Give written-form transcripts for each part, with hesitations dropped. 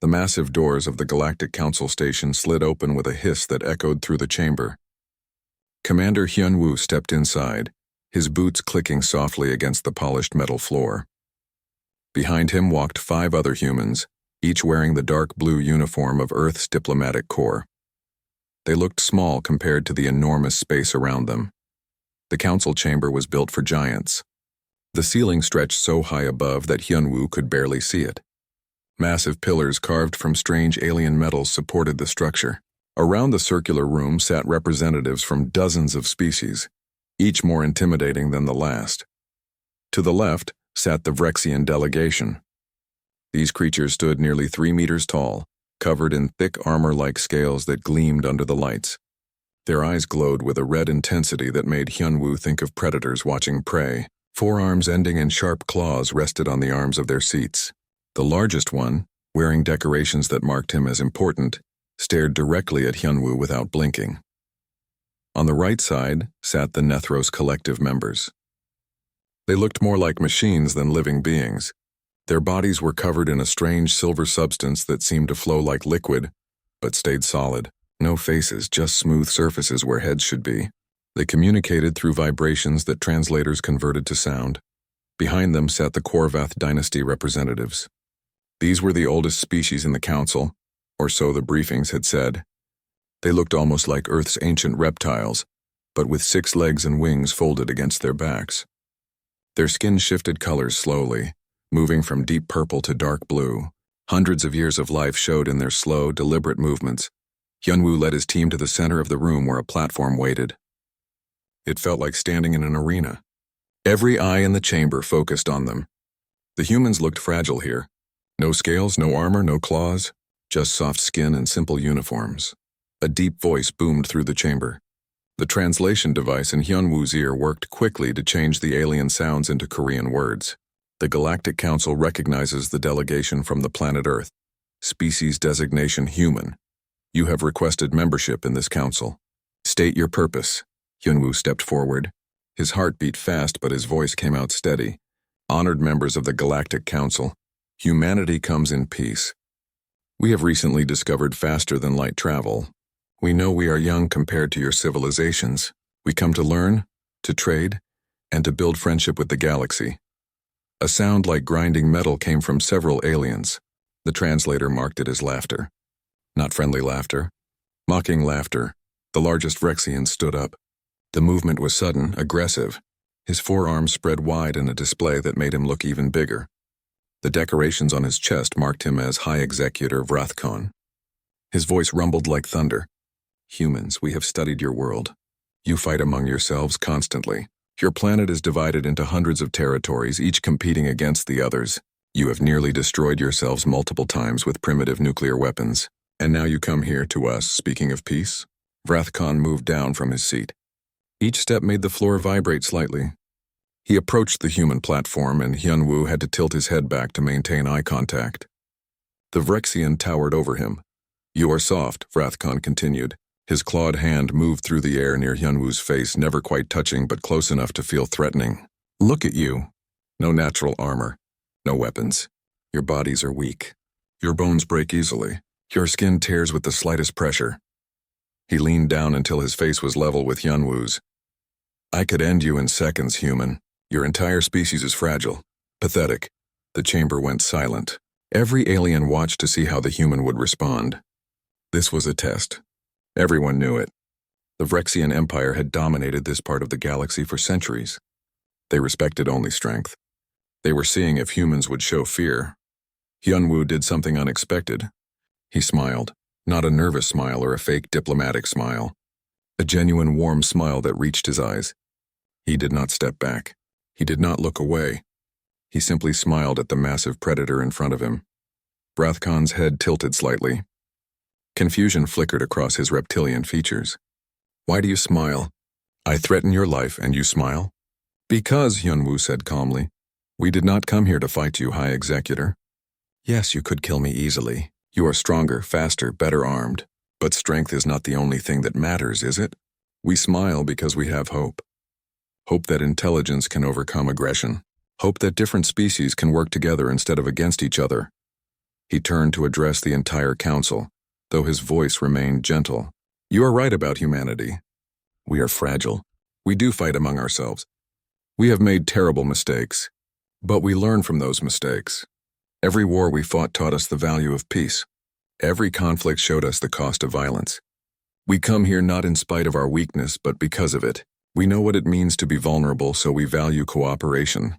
The massive doors of the Galactic Council station slid open with a hiss that echoed through the chamber. Commander Hyun-woo stepped inside, his boots clicking softly against the polished metal floor. Behind him walked 5 other humans, each wearing the dark blue uniform of Earth's diplomatic corps. They looked small compared to the enormous space around them. The council chamber was built for giants. The ceiling stretched so high above that Hyun-woo could barely see it. Massive pillars carved from strange alien metals supported the structure. Around the circular room sat representatives from dozens of species, each more intimidating than the last. To the left sat the Vrexian delegation. These creatures stood nearly 3 meters tall, covered in thick armor-like scales that gleamed under the lights. Their eyes glowed with a red intensity that made Hyun-woo think of predators watching prey. Forearms ending in sharp claws rested on the arms of their seats. The largest one, wearing decorations that marked him as important, stared directly at Hyun-woo without blinking. On the right side sat the Nethros collective members. They looked more like machines than living beings. Their bodies were covered in a strange silver substance that seemed to flow like liquid, but stayed solid. No faces, just smooth surfaces where heads should be. They communicated through vibrations that translators converted to sound. Behind them sat the Korvath dynasty representatives. These were the oldest species in the council, or so the briefings had said. They looked almost like Earth's ancient reptiles, but with 6 legs and wings folded against their backs. Their skin shifted colors slowly, moving from deep purple to dark blue. Hundreds of years of life showed in their slow, deliberate movements. Hyun-woo led his team to the center of the room where a platform waited. It felt like standing in an arena. Every eye in the chamber focused on them. The humans looked fragile here. No scales, no armor, no claws, just soft skin and simple uniforms. A deep voice boomed through the chamber. The translation device in Hyun-woo's ear worked quickly to change the alien sounds into Korean words. The Galactic Council recognizes the delegation from the planet Earth. Species designation human. You have requested membership in this council. State your purpose. Hyun-woo stepped forward. His heart beat fast, but his voice came out steady. Honored members of the Galactic Council, humanity comes in peace. We have recently discovered faster-than-light travel. We know we are young compared to your civilizations. We come to learn, to trade, and to build friendship with the galaxy. A sound like grinding metal came from several aliens. The translator marked it as laughter. Not friendly laughter. Mocking laughter. The largest Vrexian stood up. The movement was sudden, aggressive. His forearms spread wide in a display that made him look even bigger. The decorations on his chest marked him as High Executor Vrathkon. His voice rumbled like thunder. Humans, we have studied your world. You fight among yourselves constantly. Your planet is divided into hundreds of territories, each competing against the others. You have nearly destroyed yourselves multiple times with primitive nuclear weapons. And now you come here to us, speaking of peace? Vrathkon moved down from his seat. Each step made the floor vibrate slightly. He approached the human platform, and Hyun-woo had to tilt his head back to maintain eye contact. The Vrexian towered over him. You are soft, Vrathkon continued. His clawed hand moved through the air near Hyun-woo's face, never quite touching but close enough to feel threatening. Look at you. No natural armor. No weapons. Your bodies are weak. Your bones break easily. Your skin tears with the slightest pressure. He leaned down until his face was level with Hyun-woo's. I could end you in seconds, human. Your entire species is fragile. Pathetic. The chamber went silent. Every alien watched to see how the human would respond. This was a test. Everyone knew it. The Vrexian Empire had dominated this part of the galaxy for centuries. They respected only strength. They were seeing if humans would show fear. Hyun-woo did something unexpected. He smiled, not a nervous smile or a fake diplomatic smile. A genuine warm smile that reached his eyes. He did not step back. He did not look away. He simply smiled at the massive predator in front of him. Vrathkon's head tilted slightly. Confusion flickered across his reptilian features. Why do you smile? I threaten your life and you smile? Because, Hyun-woo said calmly. We did not come here to fight you, High Executor. Yes, you could kill me easily. You are stronger, faster, better armed. But strength is not the only thing that matters, is it? We smile because we have hope. Hope that intelligence can overcome aggression. Hope that different species can work together instead of against each other. He turned to address the entire council, though his voice remained gentle. You are right about humanity. We are fragile. We do fight among ourselves. We have made terrible mistakes, but we learn from those mistakes. Every war we fought taught us the value of peace. Every conflict showed us the cost of violence. We come here not in spite of our weakness, but because of it. We know what it means to be vulnerable, so we value cooperation.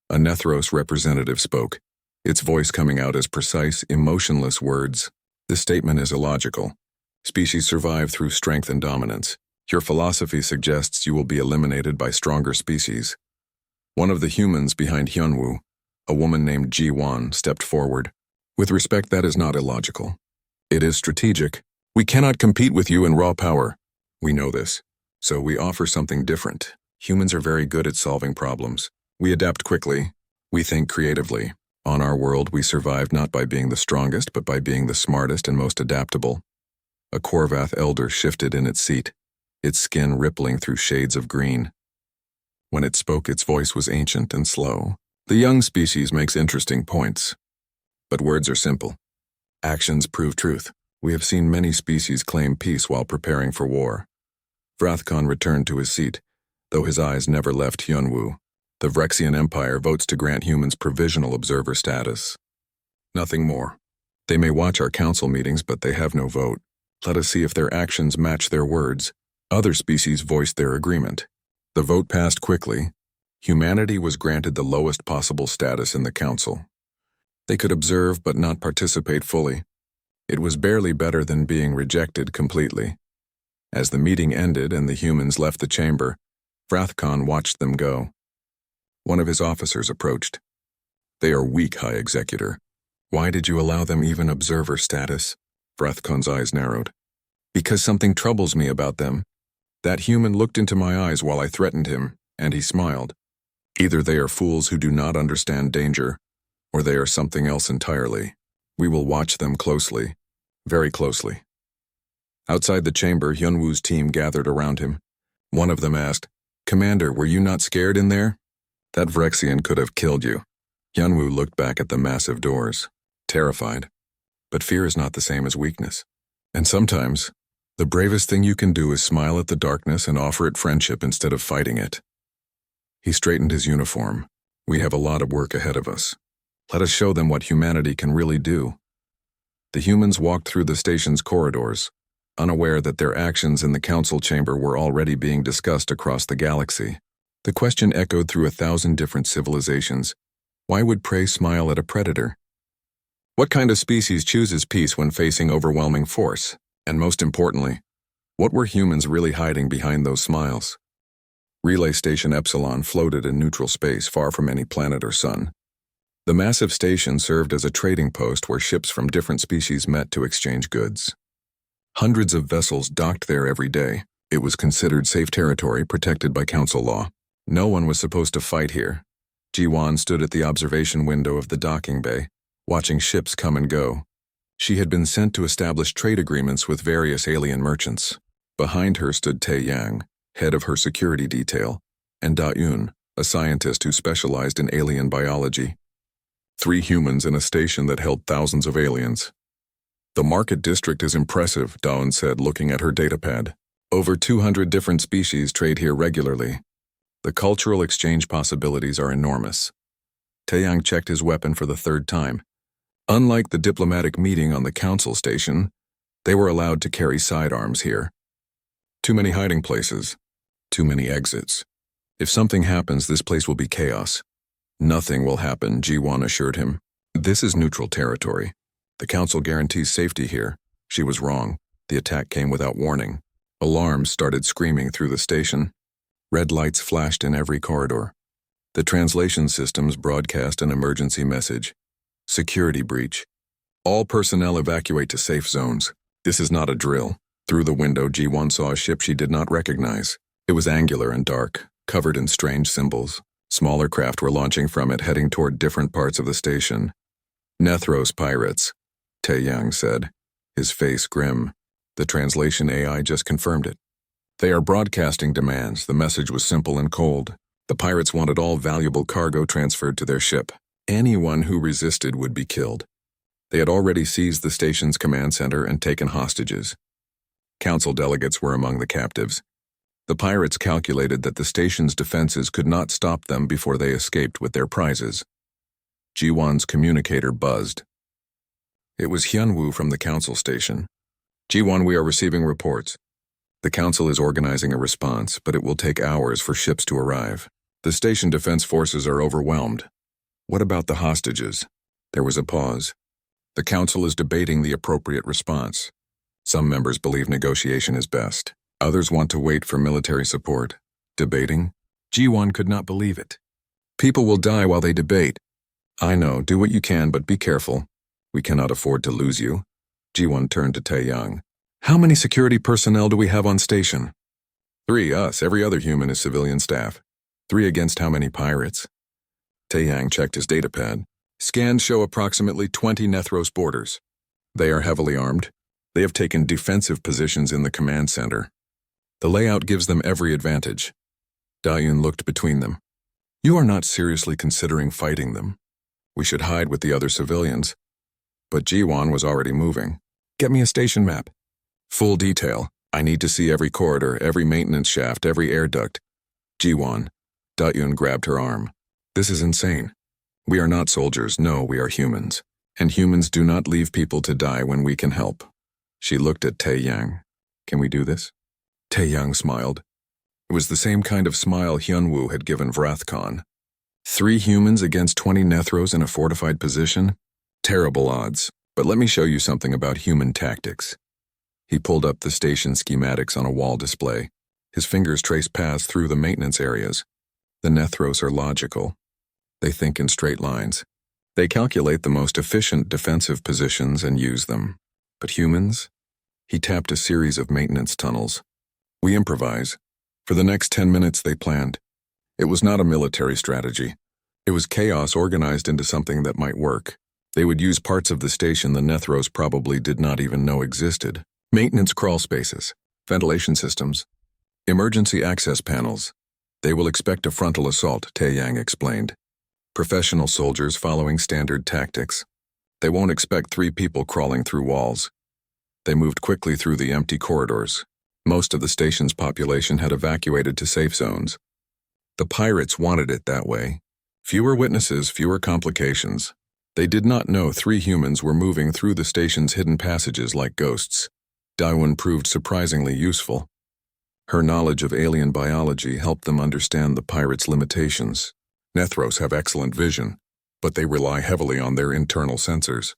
A Nethros representative spoke, its voice coming out as precise, emotionless words. This statement is illogical. Species survive through strength and dominance. Your philosophy suggests you will be eliminated by stronger species. One of the humans behind Hyunwoo, a woman named Ji-won, stepped forward. With respect, that is not illogical. It is strategic. We cannot compete with you in raw power. We know this. So we offer something different. Humans are very good at solving problems. We adapt quickly. We think creatively. On our world, we survive not by being the strongest, but by being the smartest and most adaptable. A Korvath elder shifted in its seat, its skin rippling through shades of green. When it spoke, its voice was ancient and slow. The young species makes interesting points. But words are simple. Actions prove truth. We have seen many species claim peace while preparing for war. Vrathkon returned to his seat, though his eyes never left Hyunwoo. The Vrexian Empire votes to grant humans provisional observer status. Nothing more. They may watch our council meetings, but they have no vote. Let us see if their actions match their words. Other species voiced their agreement. The vote passed quickly. Humanity was granted the lowest possible status in the council. They could observe but not participate fully. It was barely better than being rejected completely. As the meeting ended and the humans left the chamber, Vrathkon watched them go. One of his officers approached. They are weak, High Executor. Why did you allow them even observer status? Vrathkon's eyes narrowed. Because something troubles me about them. That human looked into my eyes while I threatened him, and he smiled. Either they are fools who do not understand danger, or they are something else entirely. We will watch them closely, very closely. Outside the chamber, Hyunwoo's team gathered around him. One of them asked, Commander, were you not scared in there? That Vrexian could have killed you. Hyunwoo looked back at the massive doors, terrified. But fear is not the same as weakness. And sometimes, the bravest thing you can do is smile at the darkness and offer it friendship instead of fighting it. He straightened his uniform. We have a lot of work ahead of us. Let us show them what humanity can really do. The humans walked through the station's corridors, unaware that their actions in the council chamber were already being discussed across the galaxy. The question echoed through 1,000 different civilizations. Why would prey smile at a predator? What kind of species chooses peace when facing overwhelming force? And most importantly, what were humans really hiding behind those smiles? Relay Station Epsilon floated in neutral space far from any planet or sun. The massive station served as a trading post where ships from different species met to exchange goods. Hundreds of vessels docked there every day. It was considered safe territory protected by council law. No one was supposed to fight here. Ji-won stood at the observation window of the docking bay, watching ships come and go. She had been sent to establish trade agreements with various alien merchants. Behind her stood Tae-yang, head of her security detail, and Da-eun, a scientist who specialized in alien biology. 3 humans in a station that held thousands of aliens. The market district is impressive, Da-eun said, looking at her datapad. Over 200 different species trade here regularly. The cultural exchange possibilities are enormous. Tae-yang checked his weapon for the 3rd time. Unlike the diplomatic meeting on the council station, they were allowed to carry sidearms here. Too many hiding places. Too many exits. If something happens, this place will be chaos. Nothing will happen, Ji-won assured him. This is neutral territory. The council guarantees safety here. She was wrong. The attack came without warning. Alarms started screaming through the station. Red lights flashed in every corridor. The translation systems broadcast an emergency message. Security breach. All personnel evacuate to safe zones. This is not a drill. Through the window, Ji-won saw a ship she did not recognize. It was angular and dark, covered in strange symbols. Smaller craft were launching from it, heading toward different parts of the station. Nethros pirates, Tae-yang said, his face grim. The translation AI just confirmed it. They are broadcasting demands. The message was simple and cold. The pirates wanted all valuable cargo transferred to their ship. Anyone who resisted would be killed. They had already seized the station's command center and taken hostages. Council delegates were among the captives. The pirates calculated that the station's defenses could not stop them before they escaped with their prizes. Ji-won's communicator buzzed. It was Hyun-woo from the council station. Ji-won, we are receiving reports. The council is organizing a response, but it will take hours for ships to arrive. The station defense forces are overwhelmed. What about the hostages? There was a pause. The council is debating the appropriate response. Some members believe negotiation is best. Others want to wait for military support. Debating? Ji-won could not believe it. People will die while they debate. I know, do what you can, but be careful. We cannot afford to lose you. Ji-won turned to Tae-young. How many security personnel do we have on station? 3, us. Every other human is civilian staff. 3 against how many pirates? Tae-young checked his datapad. Scans show approximately 20 Nethros boarders. They are heavily armed. They have taken defensive positions in the command center. The layout gives them every advantage. Da-yoon looked between them. You are not seriously considering fighting them. We should hide with the other civilians. But Ji-won was already moving. Get me a station map. Full detail. I need to see every corridor, every maintenance shaft, every air duct. Ji-won. Da-yoon grabbed her arm. This is insane. We are not soldiers, no, we are humans. And humans do not leave people to die when we can help. She looked at Tae-young. Can we do this? Tae-young smiled. It was the same kind of smile Hyun-woo had given Vrathkon. 3 humans against 20 Nethros in a fortified position? Terrible odds, but let me show you something about human tactics. He pulled up the station schematics on a wall display. His fingers traced paths through the maintenance areas. The Nethros are logical. They think in straight lines. They calculate the most efficient defensive positions and use them. But humans? He tapped a series of maintenance tunnels. We improvise. For the next 10 minutes they planned. It was not a military strategy. It was chaos organized into something that might work. They would use parts of the station the Nethros probably did not even know existed. Maintenance crawl spaces, ventilation systems, emergency access panels. They will expect a frontal assault, Tae-young explained. Professional soldiers following standard tactics. They won't expect 3 people crawling through walls. They moved quickly through the empty corridors. Most of the station's population had evacuated to safe zones. The pirates wanted it that way. Fewer witnesses, fewer complications. They did not know 3 humans were moving through the station's hidden passages like ghosts. Da-yoon proved surprisingly useful. Her knowledge of alien biology helped them understand the pirates' limitations. Nethros have excellent vision, but they rely heavily on their internal sensors.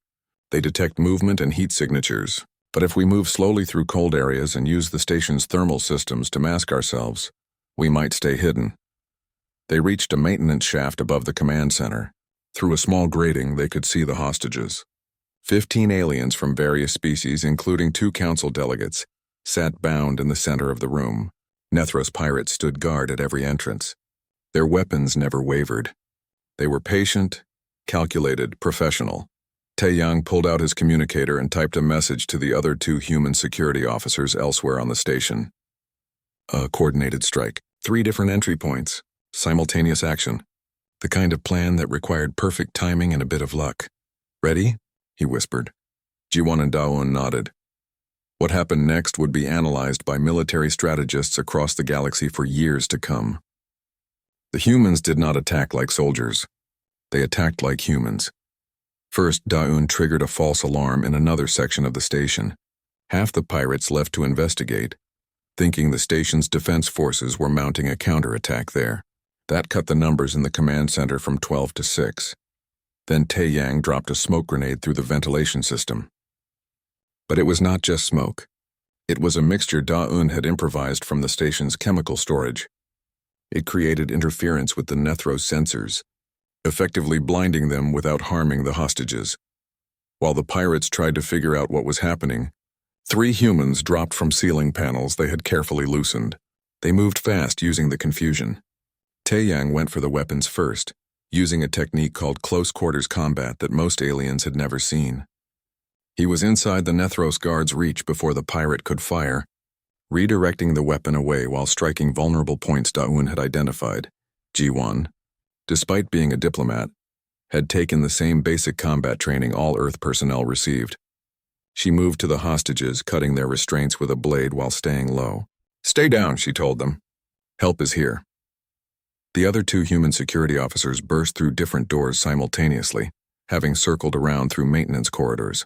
They detect movement and heat signatures. But if we move slowly through cold areas and use the station's thermal systems to mask ourselves, we might stay hidden. They reached a maintenance shaft above the command center. Through a small grating, they could see the hostages. 15 aliens from various species, including 2 council delegates, sat bound in the center of the room. Nethros pirates stood guard at every entrance. Their weapons never wavered. They were patient, calculated, professional. Tae-young pulled out his communicator and typed a message to the other 2 human security officers elsewhere on the station. A coordinated strike. 3 different entry points. Simultaneous action. The kind of plan that required perfect timing and a bit of luck. Ready? He whispered. Ji-won and Da-yoon nodded. What happened next would be analyzed by military strategists across the galaxy for years to come. The humans did not attack like soldiers. They attacked like humans. First, Da-yoon triggered a false alarm in another section of the station. Half the pirates left to investigate, thinking the station's defense forces were mounting a counterattack there. That cut the numbers in the command center from 12 to 6. Then Tae-young dropped a smoke grenade through the ventilation system. But it was not just smoke. It was a mixture Da-yoon had improvised from the station's chemical storage. It created interference with the Nethros sensors, effectively blinding them without harming the hostages. While the pirates tried to figure out what was happening, 3 humans dropped from ceiling panels they had carefully loosened. They moved fast using the confusion. Tae-young went for the weapons first, using a technique called close quarters combat that most aliens had never seen. He was inside the Nethros guard's reach before the pirate could fire, redirecting the weapon away while striking vulnerable points Da-yoon had identified. Ji-won, despite being a diplomat, had taken the same basic combat training all Earth personnel received. She moved to the hostages, cutting their restraints with a blade while staying low. "Stay down," she told them. "Help is here." The other two human security officers burst through different doors simultaneously, having circled around through maintenance corridors.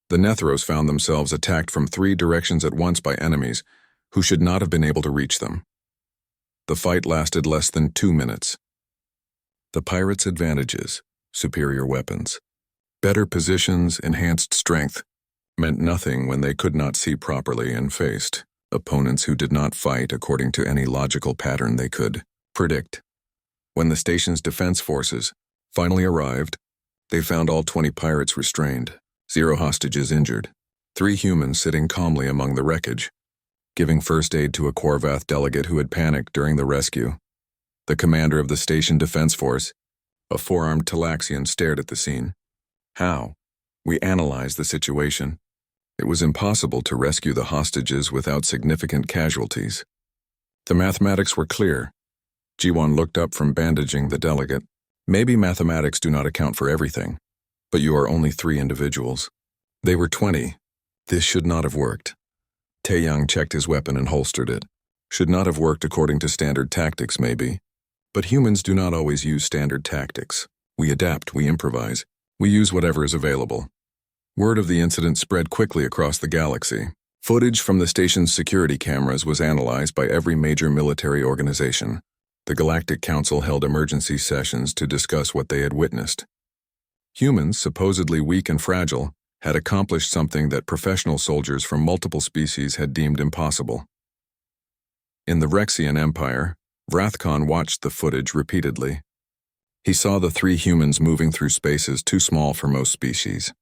The Nethros found themselves attacked from 3 directions at once by enemies who should not have been able to reach them. The fight lasted less than 2 minutes. The pirates' advantages, superior weapons, better positions, enhanced strength, meant nothing when they could not see properly and faced opponents who did not fight according to any logical pattern they could predict. When the station's defense forces finally arrived, they found all 20 pirates restrained, 0 hostages injured, 3 humans sitting calmly among the wreckage, giving first aid to a Korvath delegate who had panicked during the rescue. The commander of the station defense force, a 4-armed Talaxian, stared at the scene. How? We analyzed the situation. It was impossible to rescue the hostages without significant casualties. The mathematics were clear. Jiwon looked up from bandaging the delegate. Maybe mathematics do not account for everything, but you are only 3 individuals. They were 20. This should not have worked. Taeyang checked his weapon and holstered it. Should not have worked according to standard tactics, maybe. But humans do not always use standard tactics. We adapt, we improvise, we use whatever is available. Word of the incident spread quickly across the galaxy. Footage from the station's security cameras was analyzed by every major military organization. The Galactic Council held emergency sessions to discuss what they had witnessed. Humans, supposedly weak and fragile, had accomplished something that professional soldiers from multiple species had deemed impossible. In the Rexian Empire, Vrathkon watched the footage repeatedly. He saw the 3 humans moving through spaces too small for most species.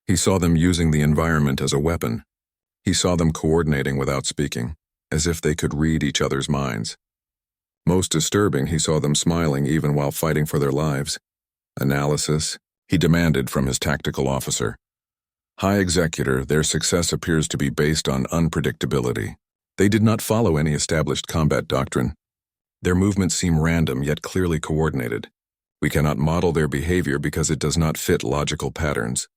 He saw them using the environment as a weapon. He saw them coordinating without speaking, as if they could read each other's minds. Most disturbing, he saw them smiling even while fighting for their lives. Analysis, he demanded from his tactical officer. High Executor, their success appears to be based on unpredictability. They did not follow any established combat doctrine. Their movements seem random yet clearly coordinated. We cannot model their behavior because it does not fit logical patterns.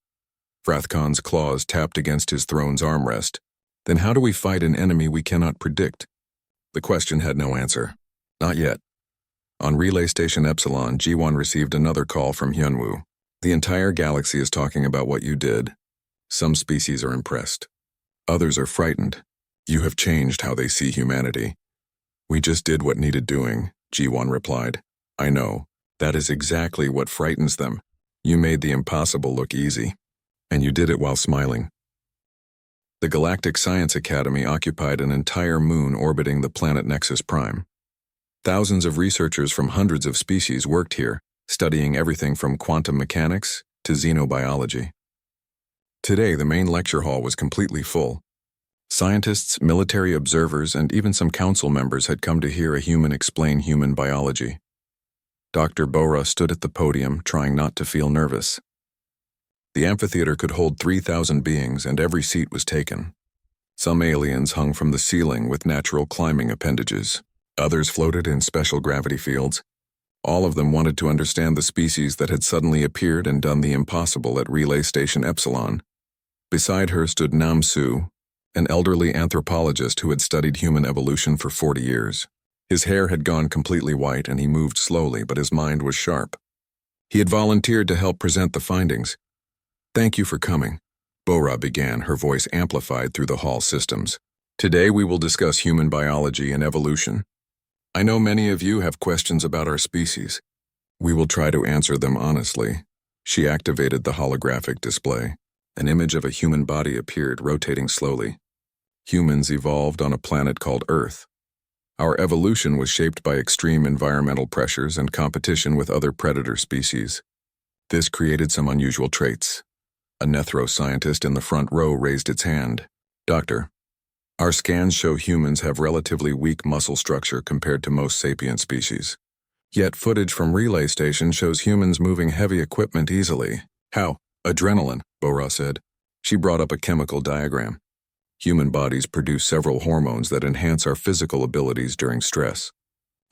Vrathkon's claws tapped against his throne's armrest. Then how do we fight an enemy we cannot predict? The question had no answer. Not yet. On Relay Station Epsilon, G1 received another call from Hyunwoo. The entire galaxy is talking about what you did. Some species are impressed. Others are frightened. You have changed how they see humanity. We just did what needed doing, G1 replied. I know. That is exactly what frightens them. You made the impossible look easy. And you did it while smiling. The Galactic Science Academy occupied an entire moon orbiting the planet Nexus Prime. Thousands of researchers from hundreds of species worked here, studying everything from quantum mechanics to xenobiology. Today, the main lecture hall was completely full. Scientists, military observers, and even some council members had come to hear a human explain human biology. Dr. Bora stood at the podium, trying not to feel nervous. The amphitheater could hold 3,000 beings, and every seat was taken. Some aliens hung from the ceiling with natural climbing appendages. Others floated in special gravity fields. All of them wanted to understand the species that had suddenly appeared and done the impossible at Relay Station Epsilon. Beside her stood Namsu, an elderly anthropologist who had studied human evolution for 40 years. His hair had gone completely white and he moved slowly, but his mind was sharp. He had volunteered to help present the findings. Thank you for coming, Bora began, her voice amplified through the hall systems. Today we will discuss human biology and evolution. I know many of you have questions about our species. We will try to answer them honestly. She activated the holographic display. An image of a human body appeared, rotating slowly. Humans evolved on a planet called Earth. Our evolution was shaped by extreme environmental pressures and competition with other predator species. This created some unusual traits. A Nethro scientist in the front row raised its hand. Doctor, our scans show humans have relatively weak muscle structure compared to most sapient species. Yet footage from Relay Station shows humans moving heavy equipment easily. How? Adrenaline, Bora said. She brought up a chemical diagram. Human bodies produce several hormones that enhance our physical abilities during stress.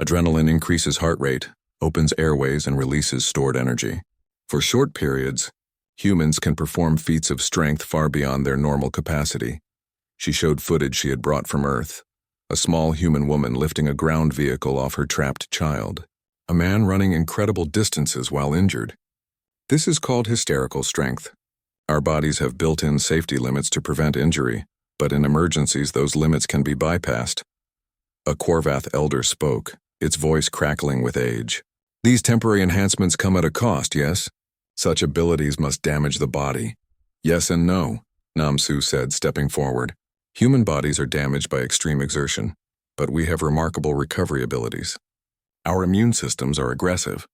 Adrenaline increases heart rate, opens airways and releases stored energy. For short periods, humans can perform feats of strength far beyond their normal capacity. She showed footage she had brought from Earth. A small human woman lifting a ground vehicle off her trapped child. A man running incredible distances while injured. This is called hysterical strength. Our bodies have built-in safety limits to prevent injury, but in emergencies those limits can be bypassed. A Korvath elder spoke, its voice crackling with age. These temporary enhancements come at a cost, yes? Such abilities must damage the body. Yes and no, Namsu said, stepping forward. Human bodies are damaged by extreme exertion, but we have remarkable recovery abilities. Our immune systems are aggressive.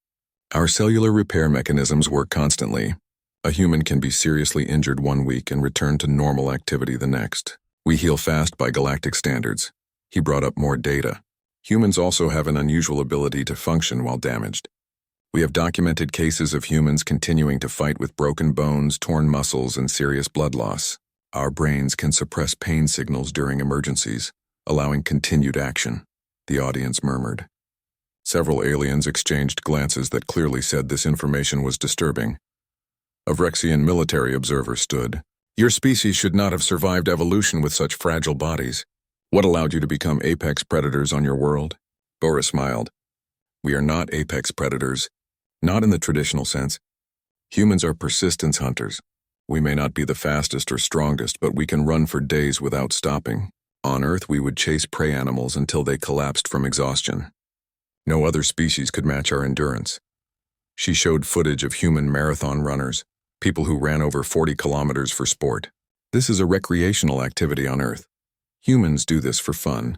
Our cellular repair mechanisms work constantly. A human can be seriously injured one week and return to normal activity the next. We heal fast by galactic standards. He brought up more data. Humans also have an unusual ability to function while damaged. We have documented cases of humans continuing to fight with broken bones, torn muscles, and serious blood loss. Our brains can suppress pain signals during emergencies, allowing continued action, the audience murmured. Several aliens exchanged glances that clearly said this information was disturbing. A Vrexian military observer stood. Your species should not have survived evolution with such fragile bodies. What allowed you to become apex predators on your world? Bora smiled. We are not apex predators, not in the traditional sense. Humans are persistence hunters. We may not be the fastest or strongest, but we can run for days without stopping. On Earth, we would chase prey animals until they collapsed from exhaustion. No other species could match our endurance. She showed footage of human marathon runners, people who ran over 40 kilometers for sport. This is a recreational activity on Earth. Humans do this for fun.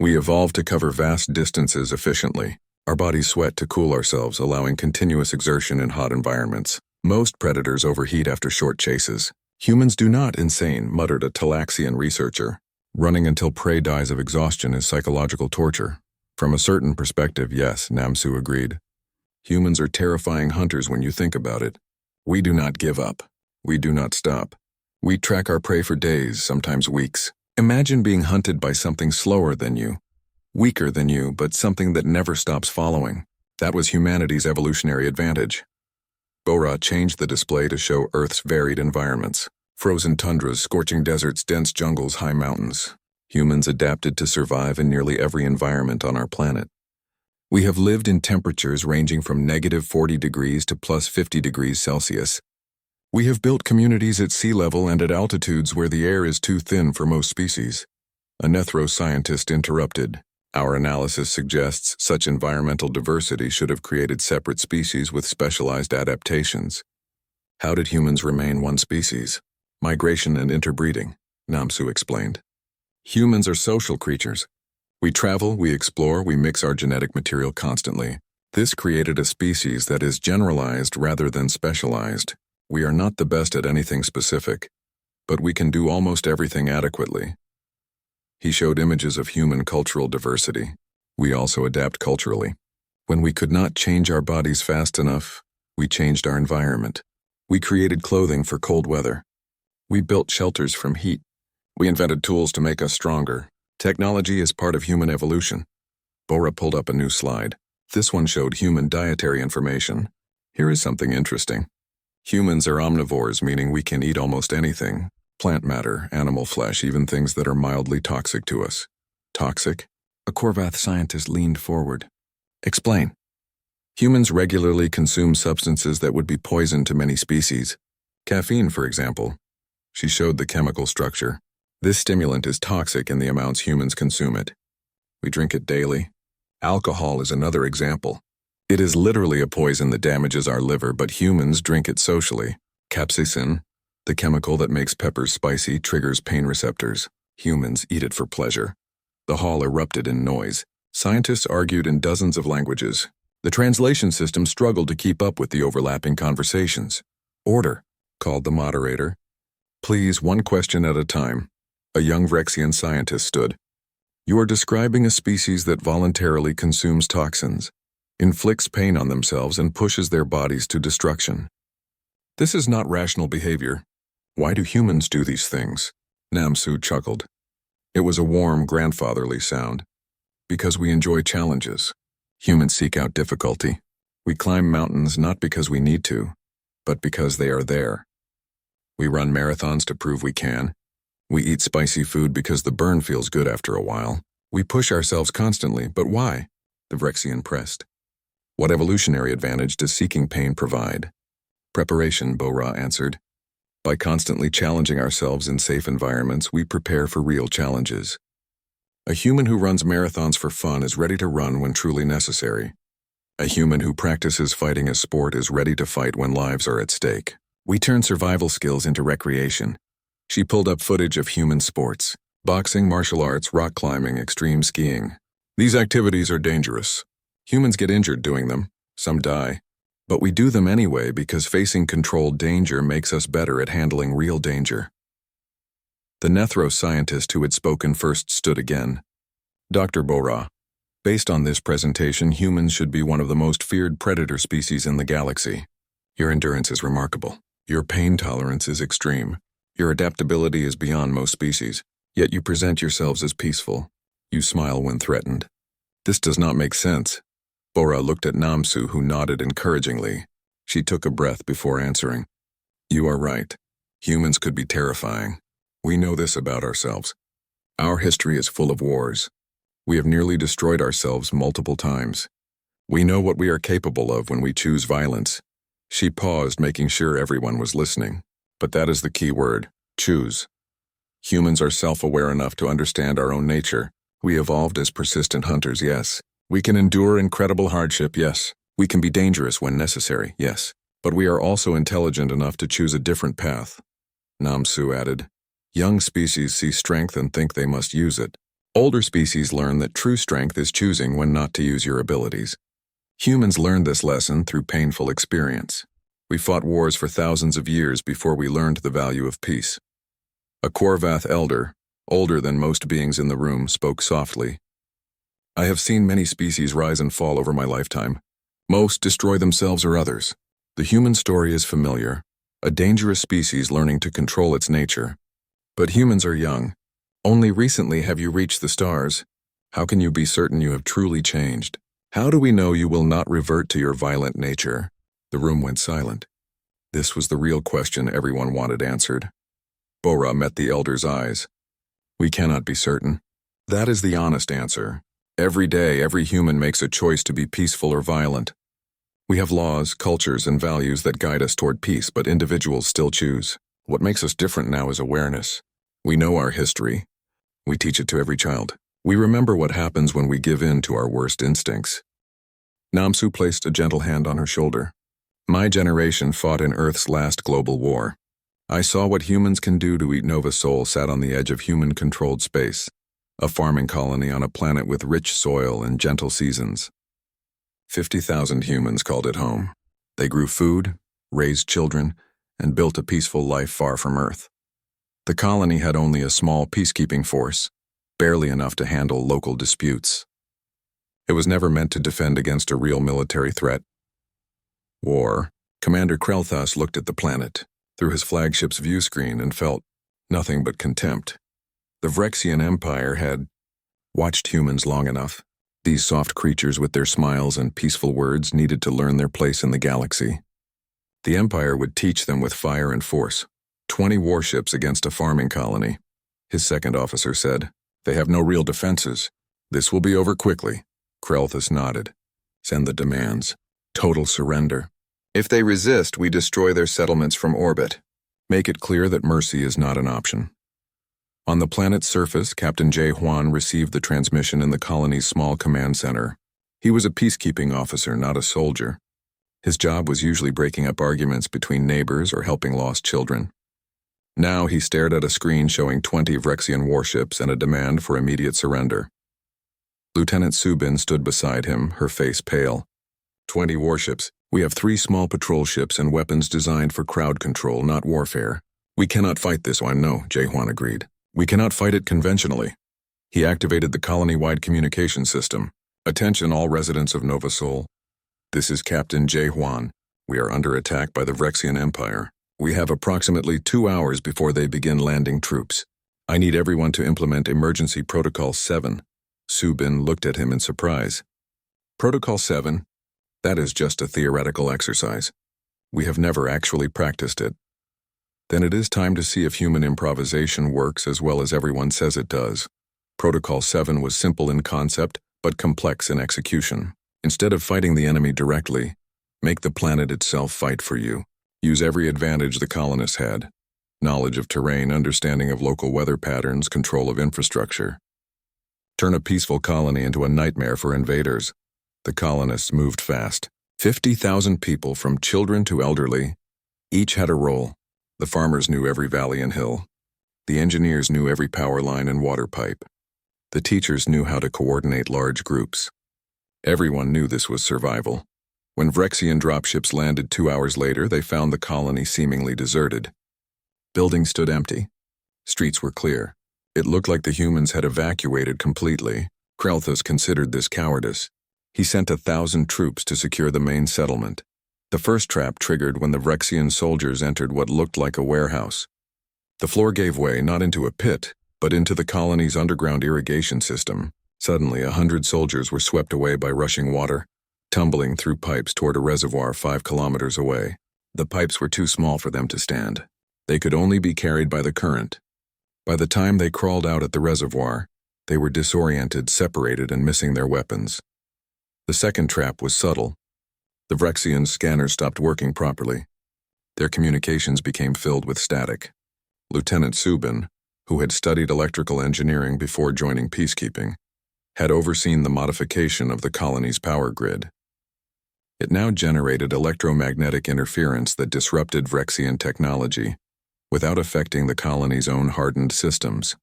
We evolved to cover vast distances efficiently. Our bodies sweat to cool ourselves, allowing continuous exertion in hot environments. Most predators overheat after short chases. Humans do not, insane, muttered a Talaxian researcher. Running until prey dies of exhaustion is psychological torture. From a certain perspective, yes, Namsu agreed. Humans are terrifying hunters when you think about it. We do not give up. We do not stop. We track our prey for days, sometimes weeks. Imagine being hunted by something slower than you, weaker than you, but something that never stops following. That was humanity's evolutionary advantage. Bora changed the display to show Earth's varied environments. Frozen tundras, scorching deserts, dense jungles, high mountains. Humans adapted to survive in nearly every environment on our planet. We have lived in temperatures ranging from -40 degrees to +50 degrees Celsius. We have built communities at sea level and at altitudes where the air is too thin for most species. A nethroscientist interrupted. Our analysis suggests such environmental diversity should have created separate species with specialized adaptations. How did humans remain one species? Migration and interbreeding, Namsu explained. Humans are social creatures. We travel, we explore, we mix our genetic material constantly. This created a species that is generalized rather than specialized. We are not the best at anything specific, but we can do almost everything adequately. He showed images of human cultural diversity. We also adapt culturally. When we could not change our bodies fast enough, we changed our environment. We created clothing for cold weather. We built shelters from heat. We invented tools to make us stronger. Technology is part of human evolution. Bora pulled up a new slide. This one showed human dietary information. Here is something interesting. Humans are omnivores, meaning we can eat almost anything. Plant matter, animal flesh, even things that are mildly toxic to us. Toxic? A Korvath scientist leaned forward. Explain. Humans regularly consume substances that would be poison to many species. Caffeine, for example. She showed the chemical structure. This stimulant is toxic in the amounts humans consume it. We drink it daily. Alcohol is another example. It is literally a poison that damages our liver, but humans drink it socially. Capsaicin, the chemical that makes peppers spicy, triggers pain receptors. Humans eat it for pleasure. The hall erupted in noise. Scientists argued in dozens of languages. The translation system struggled to keep up with the overlapping conversations. Order, called the moderator. Please, one question at a time. A young Vrexian scientist stood. You are describing a species that voluntarily consumes toxins, inflicts pain on themselves, and pushes their bodies to destruction. This is not rational behavior. Why do humans do these things? Namsu chuckled. It was a warm, grandfatherly sound. Because we enjoy challenges. Humans seek out difficulty. We climb mountains not because we need to, but because they are there. We run marathons to prove we can. We eat spicy food because the burn feels good after a while. We push ourselves constantly, but why? The Vrexian pressed. What evolutionary advantage does seeking pain provide? Preparation, Bo-Ra answered. By constantly challenging ourselves in safe environments, we prepare for real challenges. A human who runs marathons for fun is ready to run when truly necessary. A human who practices fighting as sport is ready to fight when lives are at stake. We turn survival skills into recreation. She pulled up footage of human sports: boxing, martial arts, rock climbing, extreme skiing. These activities are dangerous. Humans get injured doing them. Some die. But we do them anyway because facing controlled danger makes us better at handling real danger. The Nethro scientist who had spoken first stood again. Dr. Bo-Ra, based on this presentation, humans should be one of the most feared predator species in the galaxy. Your endurance is remarkable. Your pain tolerance is extreme. Your adaptability is beyond most species, yet you present yourselves as peaceful. You smile when threatened. This does not make sense. Bo-Ra looked at Namsu, who nodded encouragingly. She took a breath before answering. You are right. Humans could be terrifying. We know this about ourselves. Our history is full of wars. We have nearly destroyed ourselves multiple times. We know what we are capable of when we choose violence. She paused, making sure everyone was listening. But that is the key word: choose. Humans are self-aware enough to understand our own nature. We evolved as persistent hunters, yes. We can endure incredible hardship, yes. We can be dangerous when necessary, yes. But we are also intelligent enough to choose a different path. Namsu added, young species see strength and think they must use it. Older species learn that true strength is choosing when not to use your abilities. Humans learned this lesson through painful experience. We fought wars for thousands of years before we learned the value of peace. A Korvath elder, older than most beings in the room, spoke softly. I have seen many species rise and fall over my lifetime. Most destroy themselves or others. The human story is familiar, a dangerous species learning to control its nature. But humans are young. Only recently have you reached the stars. How can you be certain you have truly changed? How do we know you will not revert to your violent nature? The room went silent. This was the real question everyone wanted answered. Bo-Ra met the elder's eyes. We cannot be certain. That is the honest answer. Every day, every human makes a choice to be peaceful or violent. We have laws, cultures, and values that guide us toward peace, but individuals still choose. What makes us different now is awareness. We know our history. We teach it to every child. We remember what happens when we give in to our worst instincts. Namsu placed a gentle hand on her shoulder. My generation fought in Earth's last global war. I saw what humans can do to eat. Nova Sol sat on the edge of human-controlled space, a farming colony on a planet with rich soil and gentle seasons. 50,000 humans called it home. They grew food, raised children, and built a peaceful life far from Earth. The colony had only a small peacekeeping force, barely enough to handle local disputes. It was never meant to defend against a real military threat. War. Commander Krelthas looked at the planet through his flagship's view screen and felt nothing but contempt. The Vrexian Empire had watched humans long enough. These soft creatures with their smiles and peaceful words needed to learn their place in the galaxy. The Empire would teach them with fire and force. 20 warships against a farming colony. His second officer said, They have no real defenses. This will be over quickly. Krelthas nodded. Send the demands. Total surrender. If they resist, we destroy their settlements from orbit. Make it clear that mercy is not an option. On the planet's surface, Captain J. Juan received the transmission in the colony's small command center. He was a peacekeeping officer, not a soldier. His job was usually breaking up arguments between neighbors or helping lost children. Now he stared at a screen showing 20 Vrexian warships and a demand for immediate surrender. Lieutenant Subin stood beside him, her face pale. 20 warships. We have 3 small patrol ships and weapons designed for crowd control, not warfare. We cannot fight this one, no, J. Juan agreed. We cannot fight it conventionally. He activated the colony-wide communication system. Attention all residents of Nova Sol. This is Captain J. Juan. We are under attack by the Vrexian Empire. We have approximately 2 hours before they begin landing troops. I need everyone to implement Emergency Protocol 7. Subin looked at him in surprise. Protocol 7? That is just a theoretical exercise. We have never actually practiced it. Then it is time to see if human improvisation works as well as everyone says it does. Protocol 7 was simple in concept, but complex in execution. Instead of fighting the enemy directly, make the planet itself fight for you. Use every advantage the colonists had. Knowledge of terrain, understanding of local weather patterns, control of infrastructure. Turn a peaceful colony into a nightmare for invaders. The colonists moved fast. 50,000 people, from children to elderly, each had a role. The farmers knew every valley and hill. The engineers knew every power line and water pipe. The teachers knew how to coordinate large groups. Everyone knew this was survival. When Vrexian dropships landed 2 hours later, they found the colony seemingly deserted. Buildings stood empty. Streets were clear. It looked like the humans had evacuated completely. Krelthus considered this cowardice. He sent 1,000 troops to secure the main settlement. The first trap triggered when the Vrexian soldiers entered what looked like a warehouse. The floor gave way not into a pit, but into the colony's underground irrigation system. Suddenly, 100 soldiers were swept away by rushing water, tumbling through pipes toward a reservoir 5 kilometers away. The pipes were too small for them to stand. They could only be carried by the current. By the time they crawled out at the reservoir, they were disoriented, separated, and missing their weapons. The second trap was subtle. The Vrexian scanners stopped working properly. Their communications became filled with static. Lieutenant Subin, who had studied electrical engineering before joining peacekeeping, had overseen the modification of the colony's power grid. It now generated electromagnetic interference that disrupted Vrexian technology, without affecting the colony's own hardened systems.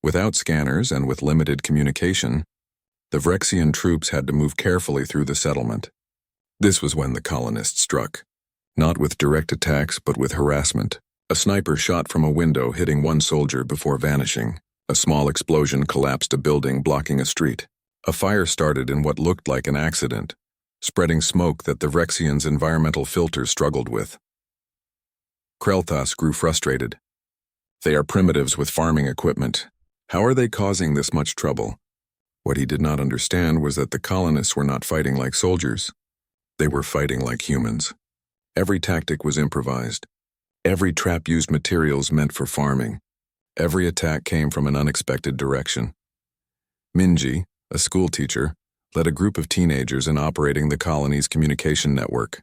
Without scanners and with limited communication, the Vrexian troops had to move carefully through the settlement. This was when the colonists struck, not with direct attacks but with harassment. A sniper shot from a window, hitting one soldier before vanishing. A small explosion collapsed a building, blocking a street. A fire started in what looked like an accident, spreading smoke that the Vrexians' environmental filters struggled with. Krelthas grew frustrated. They are primitives with farming equipment. How are they causing this much trouble? What he did not understand was that the colonists were not fighting like soldiers. They were fighting like humans. Every tactic was improvised. Every trap used materials meant for farming. Every attack came from an unexpected direction. Minji, a schoolteacher, led a group of teenagers in operating the colony's communication network.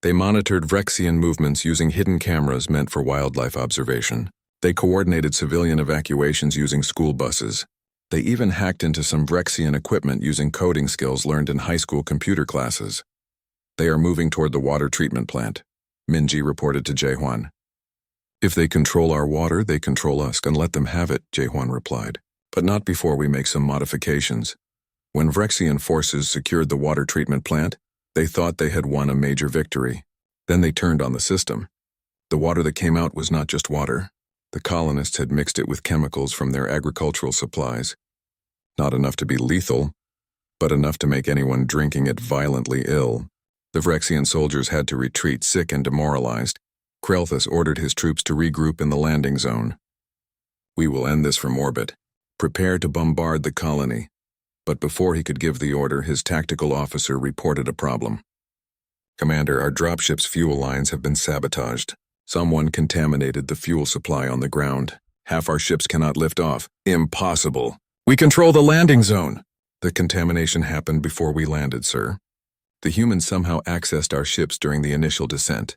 They monitored Vrexian movements using hidden cameras meant for wildlife observation. They coordinated civilian evacuations using school buses. They even hacked into some Vrexian equipment using coding skills learned in high school computer classes. They are moving toward the water treatment plant, Minji reported to Jaehwan. If they control our water, they control us, and let them have it, Jaehwan replied. But not before we make some modifications. When Vrexian forces secured the water treatment plant, they thought they had won a major victory. Then they turned on the system. The water that came out was not just water. The colonists had mixed it with chemicals from their agricultural supplies. Not enough to be lethal, but enough to make anyone drinking it violently ill. The Vrexian soldiers had to retreat, sick and demoralized. Krelthus ordered his troops to regroup in the landing zone. We will end this from orbit. Prepare to bombard the colony. But before he could give the order, his tactical officer reported a problem. Commander, our dropship's fuel lines have been sabotaged. Someone contaminated the fuel supply on the ground. Half our ships cannot lift off. Impossible. We control the landing zone. The contamination happened before we landed, sir. The humans somehow accessed our ships during the initial descent.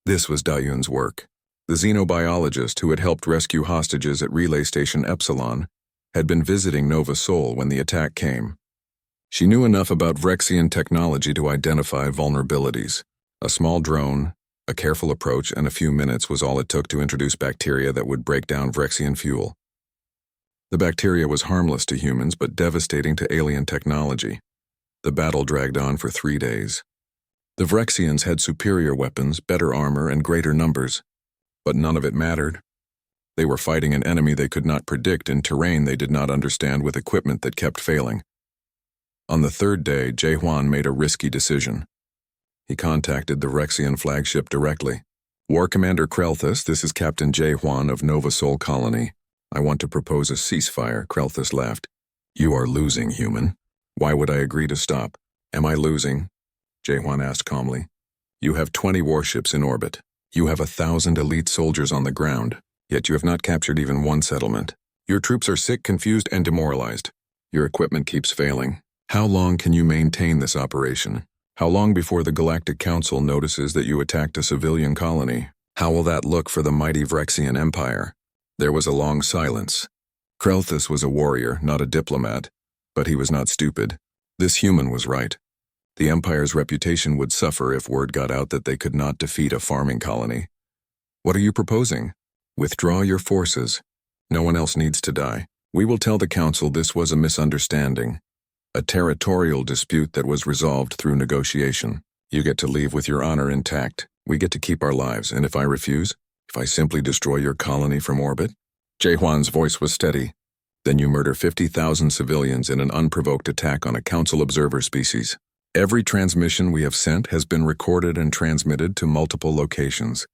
This was Dayun's work. The xenobiologist who had helped rescue hostages at Relay Station Epsilon had been visiting Nova Sol when the attack came. She knew enough about Vrexian technology to identify vulnerabilities. A small drone, a careful approach, and a few minutes was all it took to introduce bacteria that would break down Vrexian fuel. The bacteria was harmless to humans but devastating to alien technology. The battle dragged on for 3 days. The Vrexians had superior weapons, better armor, and greater numbers, but none of it mattered. They were fighting an enemy they could not predict in terrain they did not understand with equipment that kept failing. On the 3rd day, Jaehwan made a risky decision. He contacted the Vrexian flagship directly. War Commander Krelthus, this is Captain Jaehwan of Nova Sol Colony. I want to propose a ceasefire, Krelthus laughed. You are losing, human. Why would I agree to stop? Am I losing? Jaehwan asked calmly. You have 20 warships in orbit. You have 1,000 elite soldiers on the ground, yet you have not captured even one settlement. Your troops are sick, confused, and demoralized. Your equipment keeps failing. How long can you maintain this operation? How long before the Galactic Council notices that you attacked a civilian colony? How will that look for the mighty Vrexian Empire? There was a long silence. Krelthus was a warrior, not a diplomat, but he was not stupid. This human was right. The Empire's reputation would suffer if word got out that they could not defeat a farming colony. What are you proposing? Withdraw your forces. No one else needs to die. We will tell the Council this was a misunderstanding, a territorial dispute that was resolved through negotiation. You get to leave with your honor intact. We get to keep our lives, and if I refuse, if I simply destroy your colony from orbit? Jaehwan's voice was steady. Then you murder 50,000 civilians in an unprovoked attack on a Council observer species. Every transmission we have sent has been recorded and transmitted to multiple locations.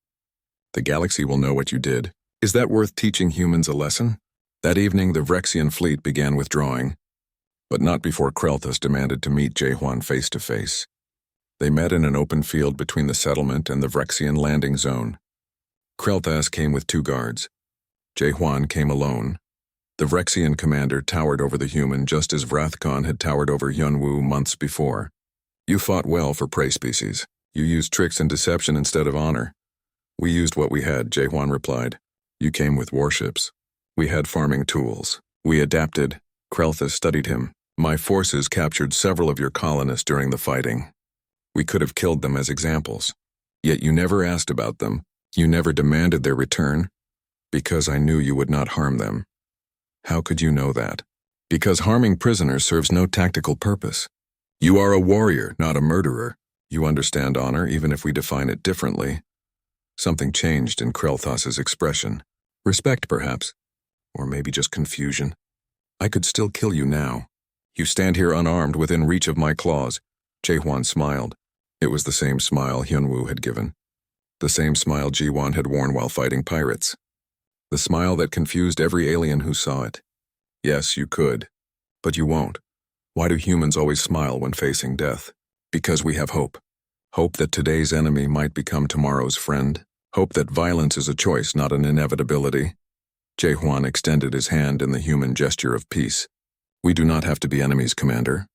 The galaxy will know what you did. Is that worth teaching humans a lesson? That evening, the Vrexian fleet began withdrawing, but not before Krelthus demanded to meet Jaehwan face to face. They met in an open field between the settlement and the Vrexian landing zone. Krelthus came with 2 guards. Jaehwan came alone. The Vrexian commander towered over the human just as Vrathcon had towered over Hyunwoo months before. You fought well for prey species. You used tricks and deception instead of honor. We used what we had, Jaehwan replied. You came with warships. We had farming tools. We adapted. Krelthus studied him. My forces captured several of your colonists during the fighting. We could have killed them as examples. Yet you never asked about them. You never demanded their return. Because I knew you would not harm them. How could you know that? Because harming prisoners serves no tactical purpose. You are a warrior, not a murderer. You understand honor, even if we define it differently. Something changed in Krelthus's expression. Respect, perhaps. Or maybe just confusion. I could still kill you now. You stand here unarmed within reach of my claws. Jaehwan smiled. It was the same smile Hyunwoo had given. The same smile Jiwon had worn while fighting pirates. The smile that confused every alien who saw it. Yes, you could. But you won't. Why do humans always smile when facing death? Because we have hope. Hope that today's enemy might become tomorrow's friend. Hope that violence is a choice, not an inevitability. Jaehwan extended his hand in the human gesture of peace. We do not have to be enemies, Commander.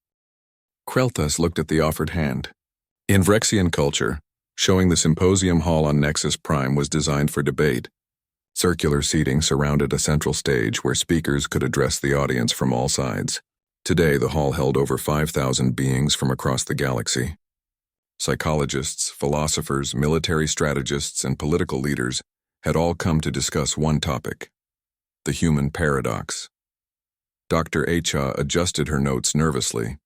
Krelthus looked at the offered hand. In Vrexian culture, showing the symposium hall on Nexus Prime was designed for debate. Circular seating surrounded a central stage where speakers could address the audience from all sides. Today, the hall held over 5,000 beings from across the galaxy. Psychologists, philosophers, military strategists, and political leaders had all come to discuss one topic: the human paradox. Dr. Acha adjusted her notes nervously.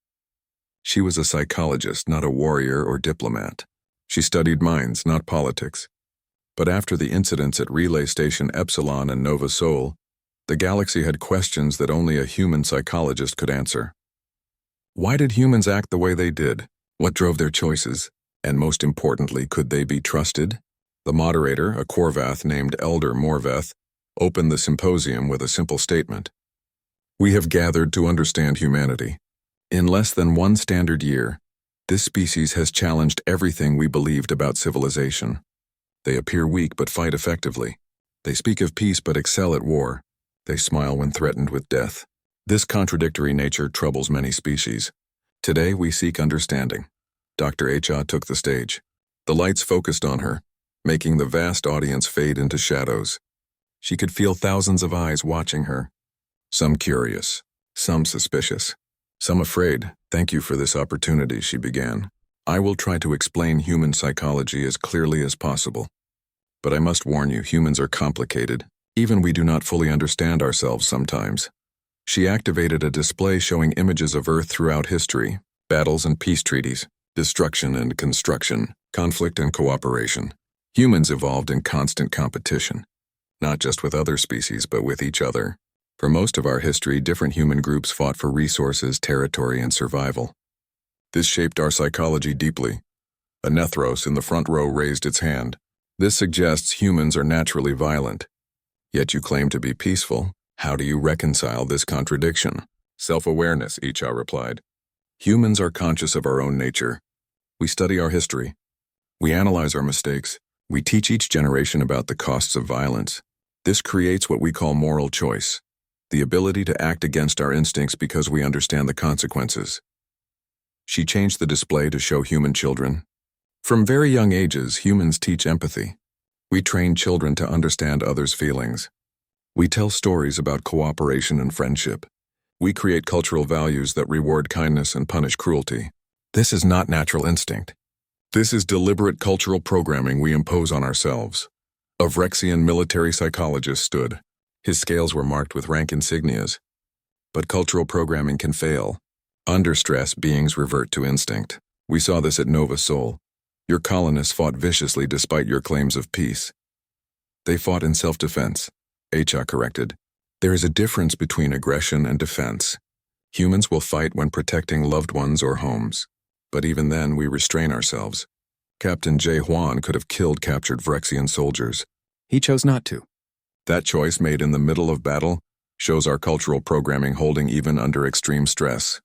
She was a psychologist, not a warrior or diplomat. She studied minds, not politics. But after the incidents at Relay Station Epsilon and Nova Sol, the galaxy had questions that only a human psychologist could answer. Why did humans act the way they did? What drove their choices? And most importantly, could they be trusted? The moderator, a Korvath named Elder Morveth, opened the symposium with a simple statement. We have gathered to understand humanity. In less than 1 standard year, this species has challenged everything we believed about civilization. They appear weak but fight effectively. They speak of peace but excel at war. They smile when threatened with death. This contradictory nature troubles many species. Today we seek understanding. Dr. Acha took the stage. The lights focused on her, making the vast audience fade into shadows. She could feel thousands of eyes watching her. Some curious, some suspicious, some afraid. Thank you for this opportunity, she began. I will try to explain human psychology as clearly as possible. But I must warn you, humans are complicated. Even we do not fully understand ourselves sometimes. She activated a display showing images of Earth throughout history, battles and peace treaties, destruction and construction, conflict and cooperation. Humans evolved in constant competition, not just with other species, but with each other. For most of our history, different human groups fought for resources, territory, and survival. This shaped our psychology deeply. A Nethros in the front row raised its hand. This suggests humans are naturally violent. Yet you claim to be peaceful. How do you reconcile this contradiction? Self-awareness, Icha replied. Humans are conscious of our own nature. We study our history. We analyze our mistakes. We teach each generation about the costs of violence. This creates what we call moral choice, the ability to act against our instincts because we understand the consequences. She changed the display to show human children. From very young ages, humans teach empathy. We train children to understand others' feelings. We tell stories about cooperation and friendship. We create cultural values that reward kindness and punish cruelty. This is not natural instinct. This is deliberate cultural programming we impose on ourselves. A Vrexian military psychologist stood. His scales were marked with rank insignias. But cultural programming can fail. Under stress, beings revert to instinct. We saw this at Nova Sol. Your colonists fought viciously despite your claims of peace. They fought in self-defense. HFY corrected. There is a difference between aggression and defense. Humans will fight when protecting loved ones or homes. But even then, we restrain ourselves. Captain J. Juan could have killed captured Vrexian soldiers. He chose not to. That choice made in the middle of battle shows our cultural programming holding even under extreme stress.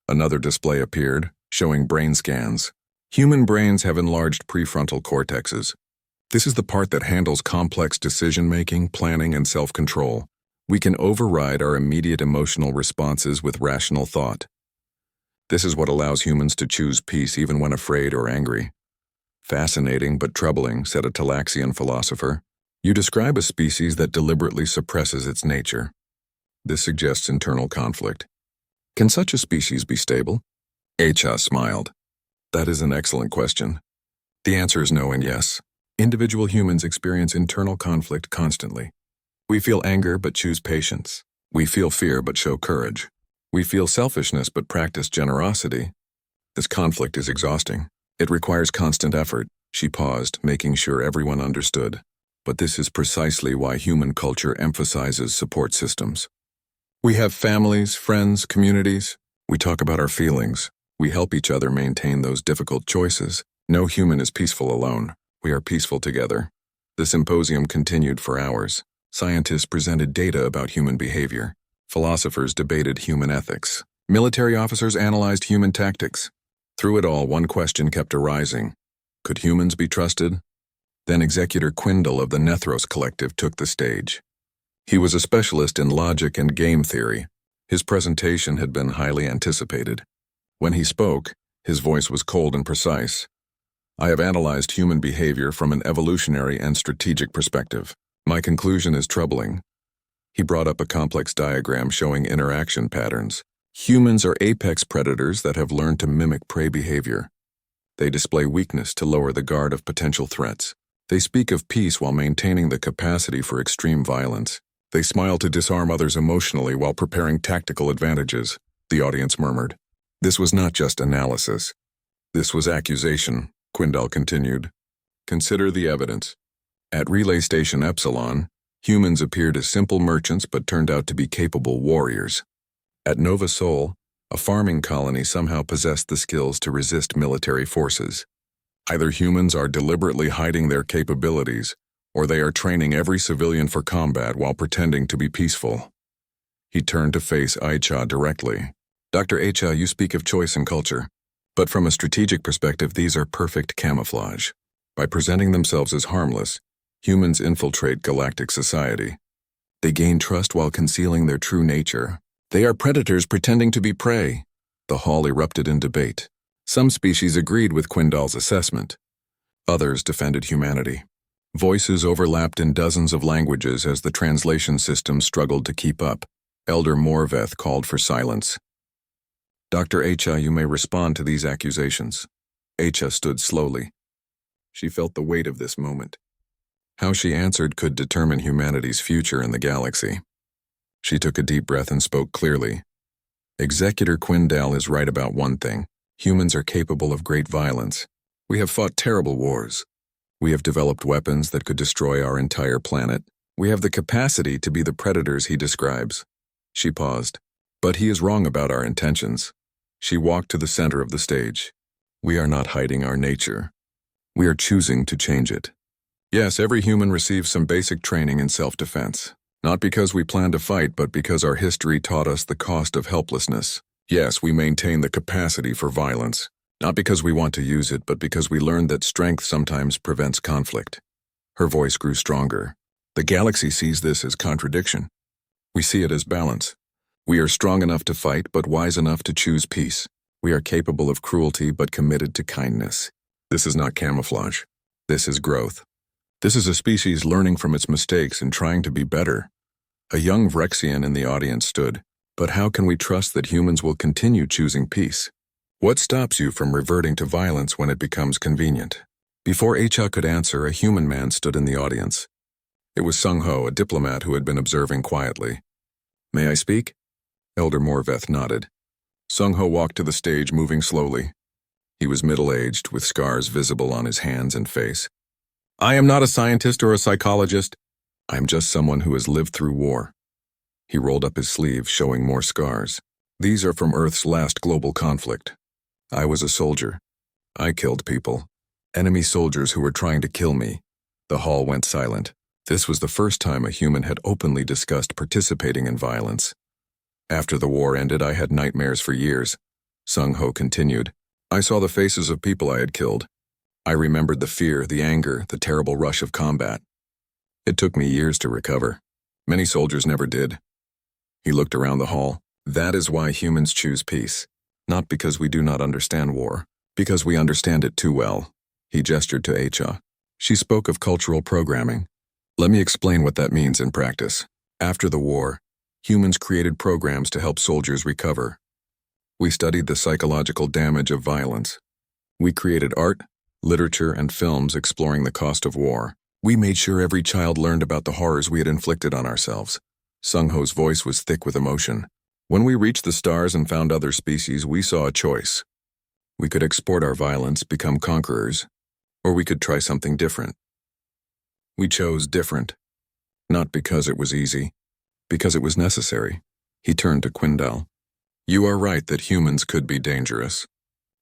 Another display appeared, showing brain scans. Human brains have enlarged prefrontal cortexes. This is the part that handles complex decision-making, planning, and self-control. We can override our immediate emotional responses with rational thought. This is what allows humans to choose peace even when afraid or angry. Fascinating but troubling, said a Talaxian philosopher. You describe a species that deliberately suppresses its nature. This suggests internal conflict. Can such a species be stable? HFY smiled. That is an excellent question. The answer is no and yes. Individual humans experience internal conflict constantly. We feel anger but choose patience. We feel fear but show courage. We feel selfishness but practice generosity. This conflict is exhausting. It requires constant effort. She paused, making sure everyone understood. But this is precisely why human culture emphasizes support systems. We have families, friends, communities. We talk about our feelings. We help each other maintain those difficult choices. No human is peaceful alone. We are peaceful together. The symposium continued for hours. Scientists presented data about human behavior. Philosophers debated human ethics. Military officers analyzed human tactics. Through it all, one question kept arising. Could humans be trusted? Then Executor Quindle of the Nethros Collective took the stage. He was a specialist in logic and game theory. His presentation had been highly anticipated. When he spoke, his voice was cold and precise. I have analyzed human behavior from an evolutionary and strategic perspective. My conclusion is troubling. He brought up a complex diagram showing interaction patterns. Humans are apex predators that have learned to mimic prey behavior. They display weakness to lower the guard of potential threats. They speak of peace while maintaining the capacity for extreme violence. They smile to disarm others emotionally while preparing tactical advantages, the audience murmured. This was not just analysis. This was accusation, Quindle continued. Consider the evidence. At Relay Station Epsilon, humans appeared as simple merchants but turned out to be capable warriors. At Nova Sol, a farming colony somehow possessed the skills to resist military forces. Either humans are deliberately hiding their capabilities, or they are training every civilian for combat while pretending to be peaceful. He turned to face HFY directly. Dr. HFY, you speak of choice and culture, but from a strategic perspective, these are perfect camouflage. By presenting themselves as harmless, humans infiltrate galactic society. They gain trust while concealing their true nature. They are predators pretending to be prey. The hall erupted in debate. Some species agreed with Quindle's assessment. Others defended humanity. Voices overlapped in dozens of languages as the translation system struggled to keep up. Elder Morveth called for silence. Dr. HFY, you may respond to these accusations. HFY stood slowly. She felt the weight of this moment. How she answered could determine humanity's future in the galaxy. She took a deep breath and spoke clearly. Executor Quindle is right about one thing. Humans are capable of great violence. We have fought terrible wars. We have developed weapons that could destroy our entire planet. We have the capacity to be the predators he describes. She paused. But he is wrong about our intentions. She walked to the center of the stage. We are not hiding our nature. We are choosing to change it. Yes, every human receives some basic training in self-defense. Not because we plan to fight, but because our history taught us the cost of helplessness. Yes, we maintain the capacity for violence. Not because we want to use it, but because we learned that strength sometimes prevents conflict. Her voice grew stronger. The galaxy sees this as contradiction. We see it as balance. We are strong enough to fight, but wise enough to choose peace. We are capable of cruelty, but committed to kindness. This is not camouflage. This is growth. This is a species learning from its mistakes and trying to be better. A young Vrexian in the audience stood. But how can we trust that humans will continue choosing peace? What stops you from reverting to violence when it becomes convenient? Before HFY could answer, a human man stood in the audience. It was Sung Ho, a diplomat who had been observing quietly. May I speak? Elder Morveth nodded. Sung Ho walked to the stage, moving slowly. He was middle-aged, with scars visible on his hands and face. I am not a scientist or a psychologist. I am just someone who has lived through war. He rolled up his sleeve, showing more scars. These are from Earth's last global conflict. I was a soldier. I killed people. Enemy soldiers who were trying to kill me. The hall went silent. This was the first time a human had openly discussed participating in violence. After the war ended, I had nightmares for years. Sung Ho continued. I saw the faces of people I had killed. I remembered the fear, the anger, the terrible rush of combat. It took me years to recover. Many soldiers never did. He looked around the hall. That is why humans choose peace. Not because we do not understand war, because we understand it too well. He gestured to HFY. She spoke of cultural programming. Let me explain what that means in practice. After the war, humans created programs to help soldiers recover. We studied the psychological damage of violence. We created art, literature, and films exploring the cost of war. We made sure every child learned about the horrors we had inflicted on ourselves. Sung Ho's voice was thick with emotion. When we reached the stars and found other species, we saw a choice. We could export our violence, become conquerors, or we could try something different. We chose different. Not because it was easy, because it was necessary. He turned to Quindal. You are right that humans could be dangerous.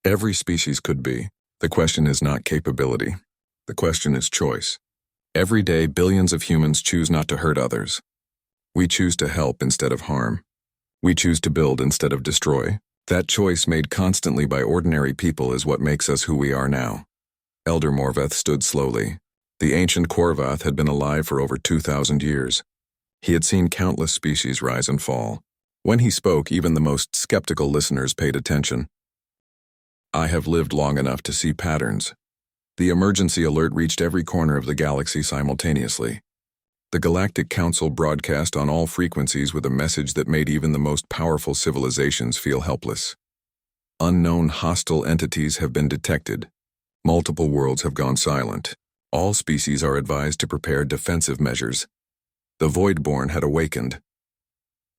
Every species could be. The question is not capability. The question is choice. Every day, billions of humans choose not to hurt others. We choose to help instead of harm. We choose to build instead of destroy. That choice made constantly by ordinary people is what makes us who we are now. Elder Morveth stood slowly. The ancient Korvath had been alive for over 2,000 years. He had seen countless species rise and fall. When he spoke, even the most skeptical listeners paid attention. I have lived long enough to see patterns. The emergency alert reached every corner of the galaxy simultaneously. The Galactic Council broadcast on all frequencies with a message that made even the most powerful civilizations feel helpless. Unknown hostile entities have been detected. Multiple worlds have gone silent. All species are advised to prepare defensive measures. The Voidborn had awakened.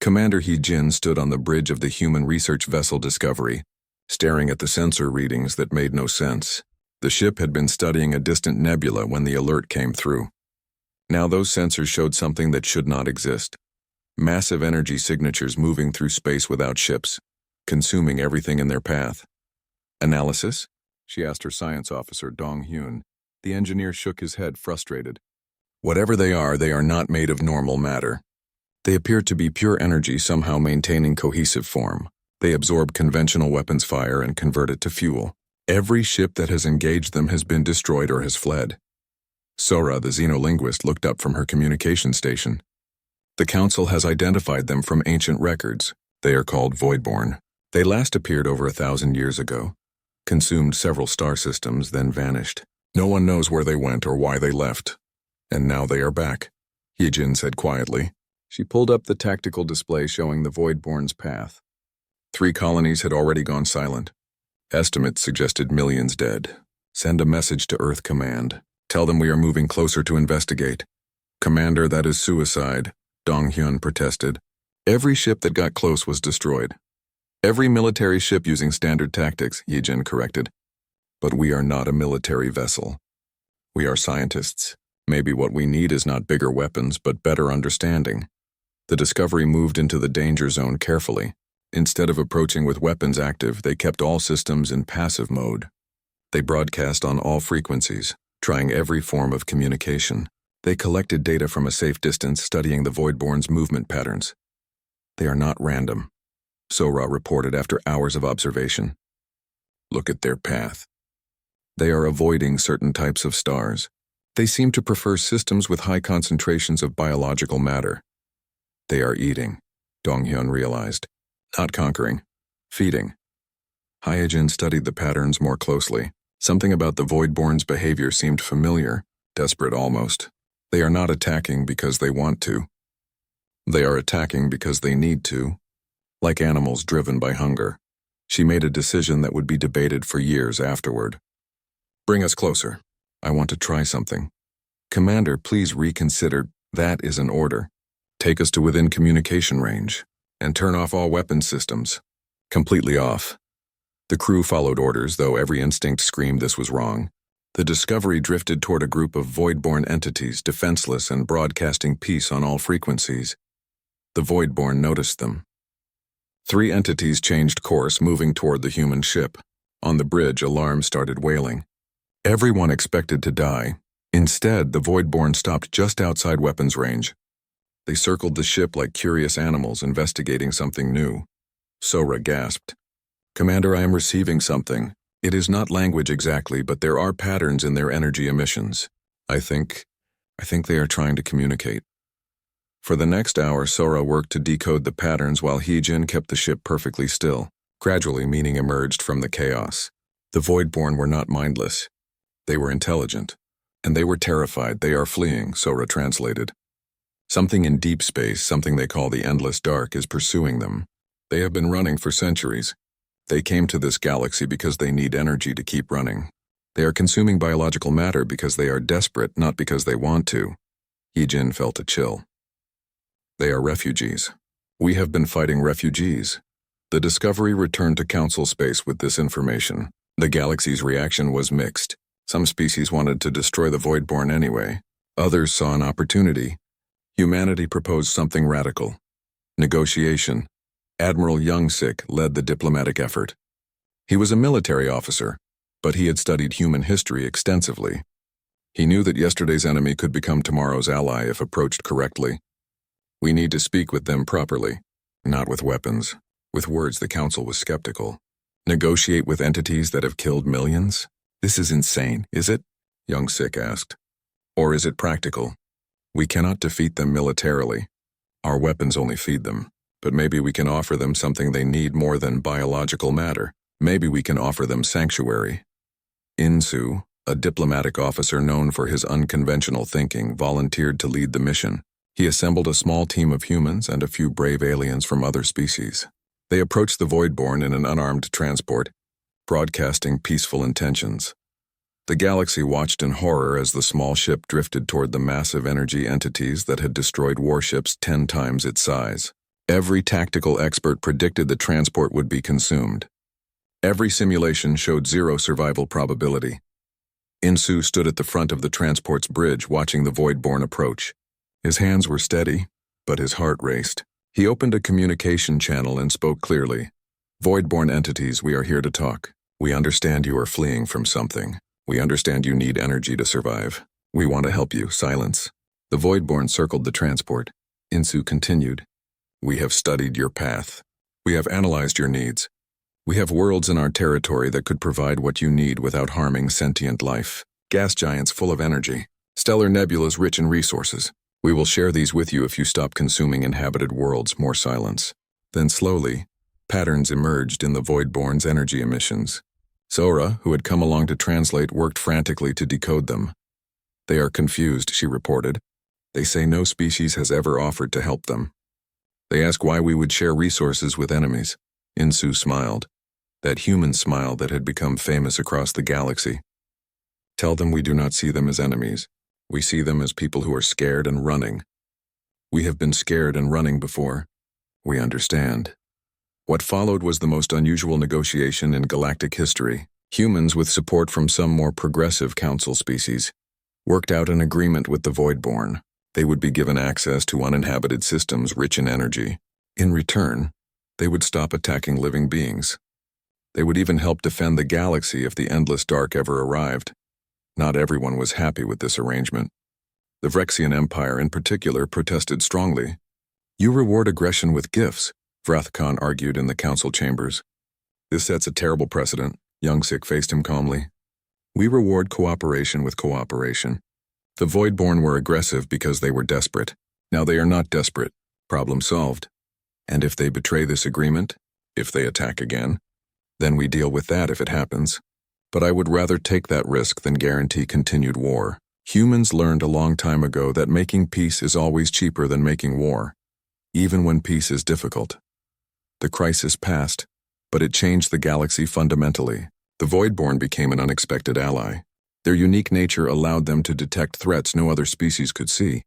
Commander He-Jin stood on the bridge of the human research vessel Discovery, staring at the sensor readings that made no sense. The ship had been studying a distant nebula when the alert came through. Now those sensors showed something that should not exist. Massive energy signatures moving through space without ships, consuming everything in their path. Analysis? She asked her science officer, Dong Hyun. The engineer shook his head, frustrated. Whatever they are not made of normal matter. They appear to be pure energy somehow maintaining cohesive form. They absorb conventional weapons fire and convert it to fuel. Every ship that has engaged them has been destroyed or has fled. Sora, the xenolinguist, looked up from her communication station. The Council has identified them from ancient records. They are called Voidborn. They last appeared over 1,000 years ago, consumed several star systems, then vanished. No one knows where they went or why they left. And now they are back, He-Jin said quietly. She pulled up the tactical display showing the Voidborn's path. 3 colonies had already gone silent. Estimates suggested millions dead. Send a message to Earth Command. Tell them we are moving closer to investigate. Commander, that is suicide, Dong Hyun protested. Every ship that got close was destroyed. Every military ship using standard tactics, He-Jin corrected. But we are not a military vessel. We are scientists. Maybe what we need is not bigger weapons, but better understanding. The Discovery moved into the danger zone carefully. Instead of approaching with weapons active, they kept all systems in passive mode. They broadcast on all frequencies, trying every form of communication. They collected data from a safe distance, studying the Voidborn's movement patterns. They are not random, Sora reported after hours of observation. Look at their path. They are avoiding certain types of stars. They seem to prefer systems with high concentrations of biological matter. They are eating, Donghyun realized. Not conquering. Feeding. Hyojin studied the patterns more closely. Something about the Voidborn's behavior seemed familiar, desperate almost. They are not attacking because they want to. They are attacking because they need to. Like animals driven by hunger. She made a decision that would be debated for years afterward. Bring us closer. I want to try something. Commander, please reconsider. That is an order. Take us to within communication range, and turn off all weapon systems. Completely off. The crew followed orders, though every instinct screamed this was wrong. The Discovery drifted toward a group of voidborn entities, defenseless and broadcasting peace on all frequencies. The Voidborn noticed them. 3 entities changed course, moving toward the human ship. On the bridge, alarms started wailing. Everyone expected to die. Instead, the Voidborn stopped just outside weapons range. They circled the ship like curious animals investigating something new. Sora gasped. Commander, I am receiving something. It is not language exactly, but there are patterns in their energy emissions. I think they are trying to communicate. For the next hour, Sora worked to decode the patterns while Hyojin kept the ship perfectly still. Gradually, meaning emerged from the chaos. The Voidborn were not mindless. They were intelligent. And they were terrified. They are fleeing, Sora translated. Something in deep space, something they call the endless dark, is pursuing them. They have been running for centuries. They came to this galaxy because they need energy to keep running. They are consuming biological matter because they are desperate, not because they want to. Hyojin felt a chill. They are refugees. We have been fighting refugees. The Discovery returned to Council space with this information. The galaxy's reaction was mixed. Some species wanted to destroy the Voidborn anyway. Others saw an opportunity. Humanity proposed something radical. Negotiation. Admiral Youngsik led the diplomatic effort. He was a military officer, but he had studied human history extensively. He knew that yesterday's enemy could become tomorrow's ally if approached correctly. We need to speak with them properly, not with weapons. With words, the Council was skeptical. Negotiate with entities that have killed millions? This is insane, is it? Youngsik asked. Or is it practical? We cannot defeat them militarily. Our weapons only feed them. But maybe we can offer them something they need more than biological matter. Maybe we can offer them sanctuary. Insu, a diplomatic officer known for his unconventional thinking, volunteered to lead the mission. He assembled a small team of humans and a few brave aliens from other species. They approached the Voidborn in an unarmed transport, broadcasting peaceful intentions. The galaxy watched in horror as the small ship drifted toward the massive energy entities that had destroyed warships 10 times its size. Every tactical expert predicted the transport would be consumed. Every simulation showed 0 survival probability. Insu stood at the front of the transport's bridge watching the Voidborn approach. His hands were steady, but his heart raced. He opened a communication channel and spoke clearly. Voidborn entities, we are here to talk. We understand you are fleeing from something. We understand you need energy to survive. We want to help you. Silence. The Voidborn circled the transport. Insu continued. We have studied your path. We have analyzed your needs. We have worlds in our territory that could provide what you need without harming sentient life. Gas giants full of energy. Stellar nebulas rich in resources. We will share these with you if you stop consuming inhabited worlds. More silence. Then slowly, patterns emerged in the Voidborn's energy emissions. Sora, who had come along to translate, worked frantically to decode them. They are confused, she reported. They say no species has ever offered to help them. They ask why we would share resources with enemies. Insu smiled. That human smile that had become famous across the galaxy. Tell them we do not see them as enemies. We see them as people who are scared and running. We have been scared and running before. We understand. What followed was the most unusual negotiation in galactic history. Humans, with support from some more progressive council species, worked out an agreement with the Voidborn. They would be given access to uninhabited systems rich in energy. In return, they would stop attacking living beings. They would even help defend the galaxy if the endless dark ever arrived. Not everyone was happy with this arrangement. The Vrexian Empire in particular protested strongly. You reward aggression with gifts, Vrathkon argued in the council chambers. This sets a terrible precedent, Youngsik faced him calmly. We reward cooperation with cooperation. The Voidborn were aggressive because they were desperate. Now they are not desperate. Problem solved. And if they betray this agreement, if they attack again, then we deal with that if it happens. But I would rather take that risk than guarantee continued war. Humans learned a long time ago that making peace is always cheaper than making war, even when peace is difficult. The crisis passed, but it changed the galaxy fundamentally. The Voidborn became an unexpected ally. Their unique nature allowed them to detect threats no other species could see.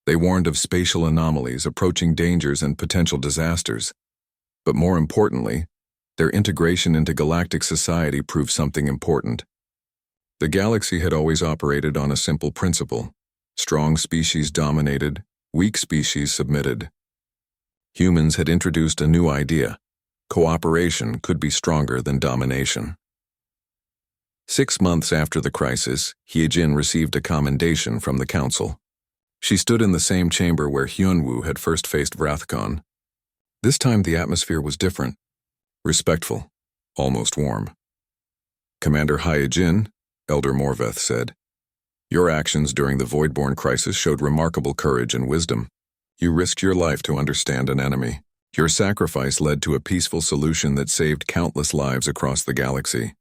They warned of spatial anomalies, approaching dangers, and potential disasters. But more importantly, their integration into galactic society proved something important. The galaxy had always operated on a simple principle. Strong species dominated, weak species submitted. Humans had introduced a new idea. Cooperation could be stronger than domination. 6 months after the crisis, Hyejin received a commendation from the council. She stood in the same chamber where Hyunwoo had first faced Vrathcon. This time the atmosphere was different. Respectful, almost warm. Commander Hyejin, Elder Morveth said, your actions during the Voidborn crisis showed remarkable courage and wisdom. You risked your life to understand an enemy. Your sacrifice led to a peaceful solution that saved countless lives across the galaxy.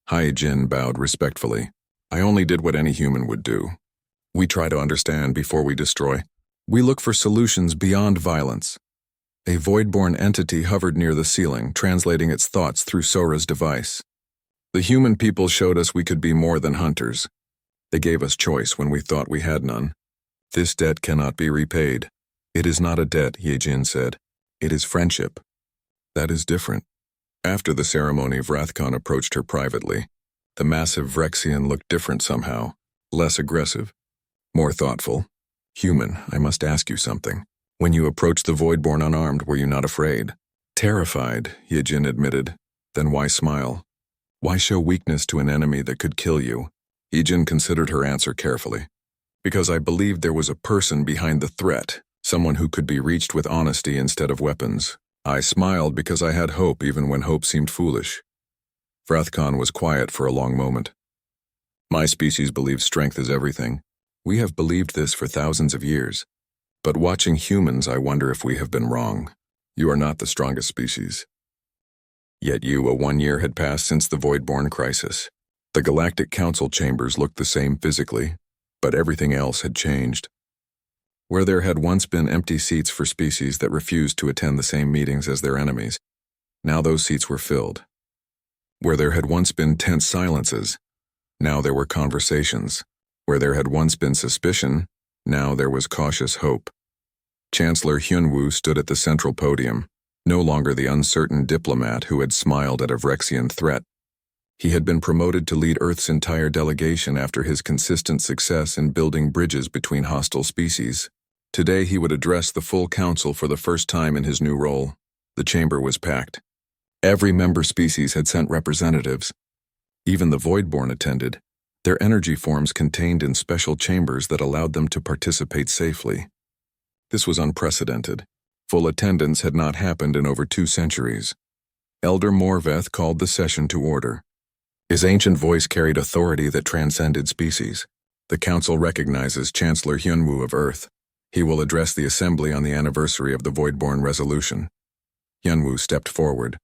Hyejin bowed respectfully. I only did what any human would do. We try to understand before we destroy. We look for solutions beyond violence. A Voidborn entity hovered near the ceiling, translating its thoughts through Sora's device. The human people showed us we could be more than hunters. They gave us choice when we thought we had none. This debt cannot be repaid. It is not a debt, Hyejin said. It is friendship. That is different. After the ceremony, Vrathcon approached her privately. The massive Vrexian looked different somehow, less aggressive, more thoughtful. Human, I must ask you something. When you approached the Voidborn unarmed, were you not afraid? Terrified, Hyejin admitted. Then why smile? Why show weakness to an enemy that could kill you? Hyejin considered her answer carefully. Because I believed there was a person behind the threat, someone who could be reached with honesty instead of weapons. I smiled because I had hope even when hope seemed foolish. Vrathcon was quiet for a long moment. My species believes strength is everything. We have believed this for thousands of years. But watching humans, I wonder if we have been wrong. You are not the strongest species. Yet a 1 year had passed since the Voidborn crisis. The Galactic Council chambers looked the same physically, but everything else had changed. Where there had once been empty seats for species that refused to attend the same meetings as their enemies, now those seats were filled. Where there had once been tense silences, now there were conversations. Where there had once been suspicion, now there was cautious hope. Chancellor Hyunwoo stood at the central podium, no longer the uncertain diplomat who had smiled at a Vrexian threat. He had been promoted to lead Earth's entire delegation after his consistent success in building bridges between hostile species. Today he would address the full council for the first time in his new role. The chamber was packed. Every member species had sent representatives. Even the Voidborn attended, their energy forms contained in special chambers that allowed them to participate safely. This was unprecedented. Full attendance had not happened in over 2 centuries. Elder Morveth called the session to order. His ancient voice carried authority that transcended species. The council recognizes Chancellor Hyunwoo of Earth. He will address the assembly on the anniversary of the Voidborn resolution. Hyunwoo stepped forward.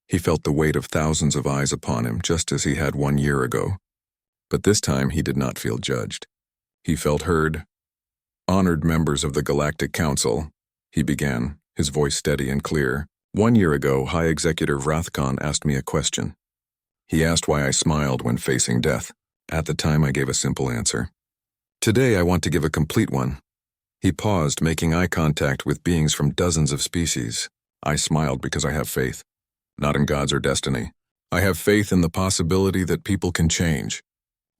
He felt the weight of thousands of eyes upon him, just as he had 1 year ago. But this time he did not feel judged. He felt heard. Honored members of the Galactic Council, he began, his voice steady and clear. 1 year ago, High Executive Vrathcon asked me a question. He asked why I smiled when facing death. At the time, I gave a simple answer. Today, I want to give a complete one. He paused, making eye contact with beings from dozens of species. I smiled because I have faith. Not in gods or destiny. I have faith in the possibility that people can change.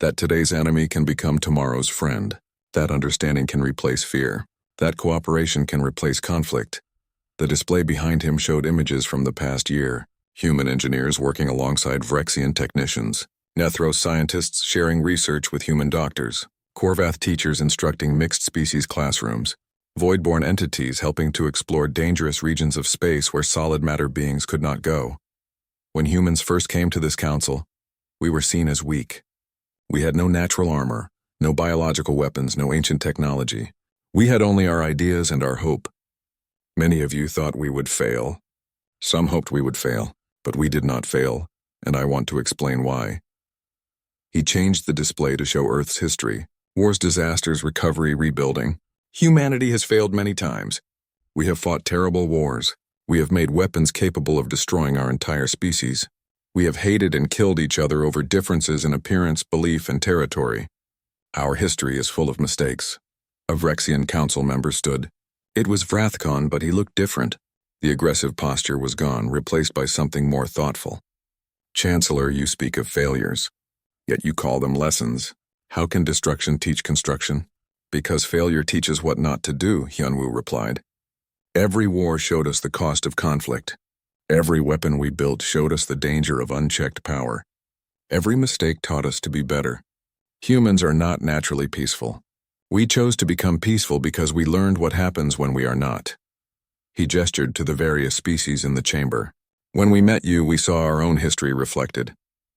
That today's enemy can become tomorrow's friend. That understanding can replace fear. That cooperation can replace conflict. The display behind him showed images from the past year. Human engineers working alongside Vrexian technicians. Nethros scientists sharing research with human doctors. Korvath teachers instructing mixed-species classrooms. Voidborn entities helping to explore dangerous regions of space where solid matter beings could not go. When humans first came to this council, we were seen as weak. We had no natural armor, no biological weapons, no ancient technology. We had only our ideas and our hope. Many of you thought we would fail. Some hoped we would fail, but we did not fail, and I want to explain why. He changed the display to show Earth's history, wars, disasters, recovery, rebuilding. Humanity has failed many times. We have fought terrible wars. We have made weapons capable of destroying our entire species. We have hated and killed each other over differences in appearance, belief, and territory. Our history is full of mistakes. A Vrexian council member stood. It was Vrathcon, but he looked different. The aggressive posture was gone, replaced by something more thoughtful. Chancellor, you speak of failures, yet you call them lessons. How can destruction teach construction? Because failure teaches what not to do, Hyunwoo replied. Every war showed us the cost of conflict. Every weapon we built showed us the danger of unchecked power. Every mistake taught us to be better. Humans are not naturally peaceful. We chose to become peaceful because we learned what happens when we are not. He gestured to the various species in the chamber. When we met you, we saw our own history reflected.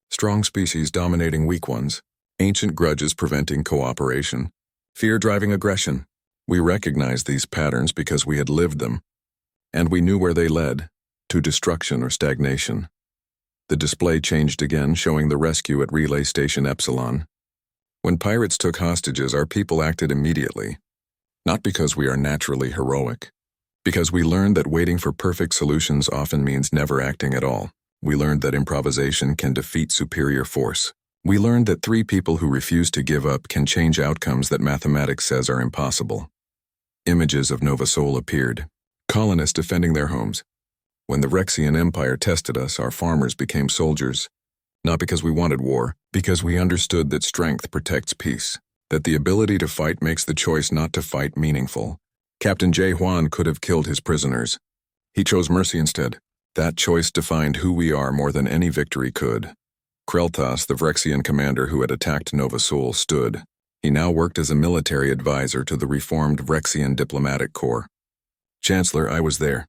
Strong species dominating weak ones, ancient grudges preventing cooperation, fear driving aggression. We recognized these patterns because we had lived them, and we knew where they led, to destruction or stagnation. The display changed again, showing the rescue at Relay Station Epsilon. When pirates took hostages, our people acted immediately. Not because we are naturally heroic, because we learned that waiting for perfect solutions often means never acting at all. We learned that improvisation can defeat superior force. We learned that 3 people who refuse to give up can change outcomes that mathematics says are impossible. Images of Nova Sol appeared, colonists defending their homes. When the Vrexian Empire tested us, our farmers became soldiers. Not because we wanted war, because we understood that strength protects peace, that the ability to fight makes the choice not to fight meaningful. Captain J. Juan could have killed his prisoners. He chose mercy instead. That choice defined who we are more than any victory could. Kreltas, the Vrexian commander who had attacked Nova Sol, stood. He now worked as a military advisor to the reformed Vrexian diplomatic corps. Chancellor, I was there.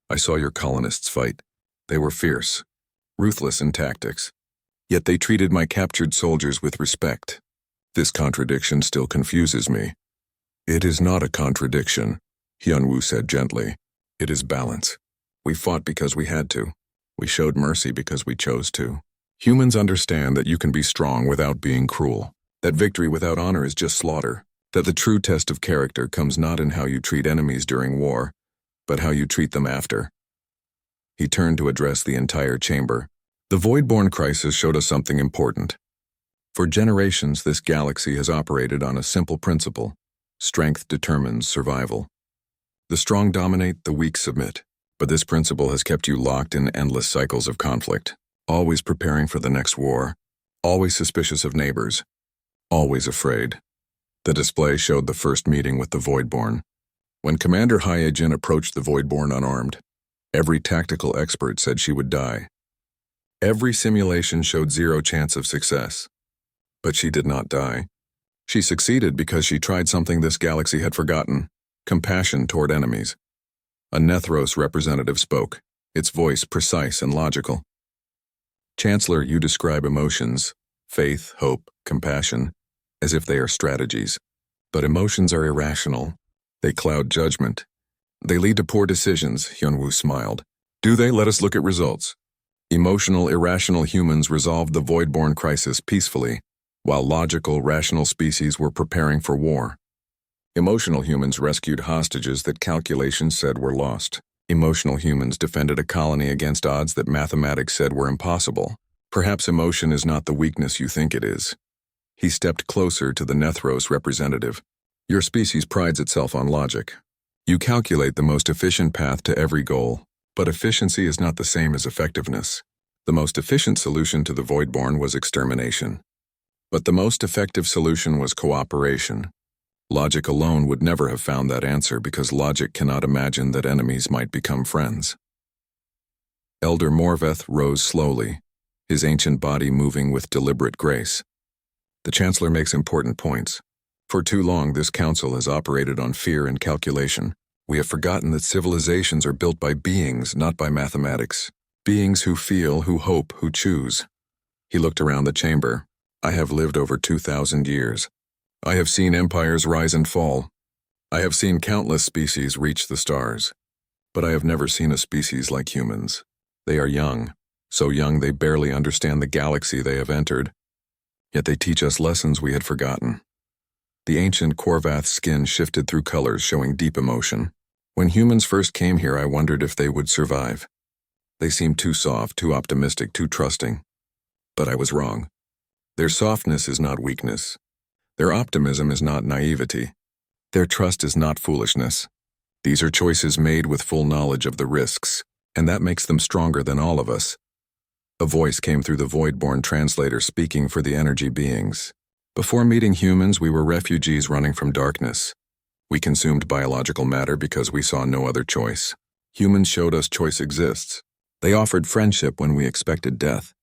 I saw your colonists fight. They were fierce, ruthless in tactics. Yet they treated my captured soldiers with respect. This contradiction still confuses me. It is not a contradiction, Hyunwoo said gently. It is balance. We fought because we had to. We showed mercy because we chose to. Humans understand that you can be strong without being cruel, that victory without honor is just slaughter, that the true test of character comes not in how you treat enemies during war, but how you treat them after. He turned to address the entire chamber. The Voidborn crisis showed us something important. For generations, this galaxy has operated on a simple principle. Strength determines survival. The strong dominate, the weak submit. But this principle has kept you locked in endless cycles of conflict, always preparing for the next war, always suspicious of neighbors, always afraid. The display showed the first meeting with the Voidborn. When Commander Hyejin approached the Voidborn unarmed, every tactical expert said she would die. Every simulation showed 0 chance of success. But she did not die. She succeeded because she tried something this galaxy had forgotten: compassion toward enemies. A Nethros representative spoke, its voice precise and logical. Chancellor, you describe emotions, faith, hope, compassion, as if they are strategies. But emotions are irrational. They cloud judgment. They lead to poor decisions, Hyunwoo smiled. Do they? Let us look at results. Emotional, irrational humans resolved the Voidborn crisis peacefully, while logical, rational species were preparing for war. Emotional humans rescued hostages that calculations said were lost. Emotional humans defended a colony against odds that mathematics said were impossible. Perhaps emotion is not the weakness you think it is. He stepped closer to the Nethros representative. Your species prides itself on logic. You calculate the most efficient path to every goal, but efficiency is not the same as effectiveness. The most efficient solution to the Voidborn was extermination. But the most effective solution was cooperation. Logic alone would never have found that answer because logic cannot imagine that enemies might become friends. Elder Morveth rose slowly, his ancient body moving with deliberate grace. The Chancellor makes important points. For too long, this council has operated on fear and calculation. We have forgotten that civilizations are built by beings, not by mathematics. Beings who feel, who hope, who choose. He looked around the chamber. I have lived over 2,000 years. I have seen empires rise and fall. I have seen countless species reach the stars. But I have never seen a species like humans. They are young, so young they barely understand the galaxy they have entered. Yet they teach us lessons we had forgotten. The ancient Korvath's skin shifted through colors showing deep emotion. When humans first came here, I wondered if they would survive. They seemed too soft, too optimistic, too trusting. But I was wrong. Their softness is not weakness. Their optimism is not naivety. Their trust is not foolishness. These are choices made with full knowledge of the risks, and that makes them stronger than all of us. A voice came through the void-born translator speaking for the energy beings. Before meeting humans, we were refugees running from darkness. We consumed biological matter because we saw no other choice. Humans showed us choice exists. They offered friendship when we expected death.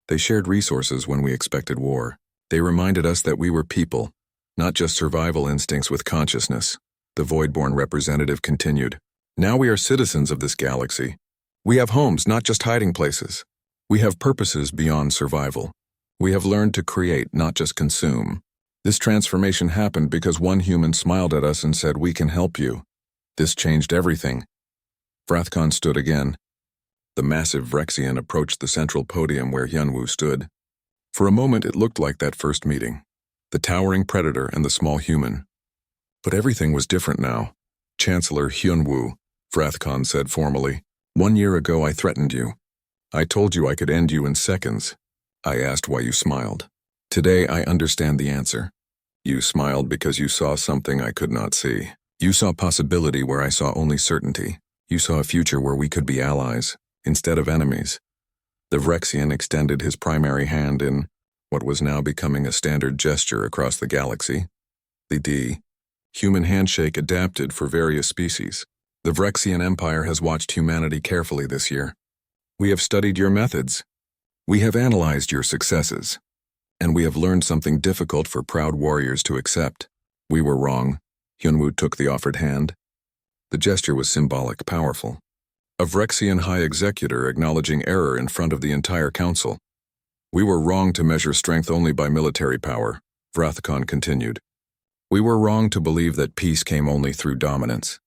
They shared resources when we expected war. They reminded us that we were people, not just survival instincts with consciousness. The void-born representative continued. Now we are citizens of this galaxy. We have homes, not just hiding places. We have purposes beyond survival. We have learned to create, not just consume. This transformation happened because one human smiled at us and said, "We can help you." This changed everything. Vrathcon stood again. The massive Vrexian approached the central podium where Hyunwoo stood. For a moment it looked like that first meeting. The towering predator and the small human. But everything was different now. "Chancellor Hyunwoo," Vrathcon said formally, "1 year ago I threatened you. I told you I could end you in seconds. I asked why you smiled. Today I understand the answer. You smiled because you saw something I could not see. You saw possibility where I saw only certainty. You saw a future where we could be allies, instead of enemies." The Vrexian extended his primary hand in what was now becoming a standard gesture across the galaxy. The human handshake adapted for various species. The Vrexian Empire has watched humanity carefully this year. We have studied your methods. We have analyzed your successes. And we have learned something difficult for proud warriors to accept. We were wrong. Hyunwoo took the offered hand. The gesture was symbolic, powerful. A Vrexian high executor acknowledging error in front of the entire council. We were wrong to measure strength only by military power, Vrathcon continued. We were wrong to believe that peace came only through dominance.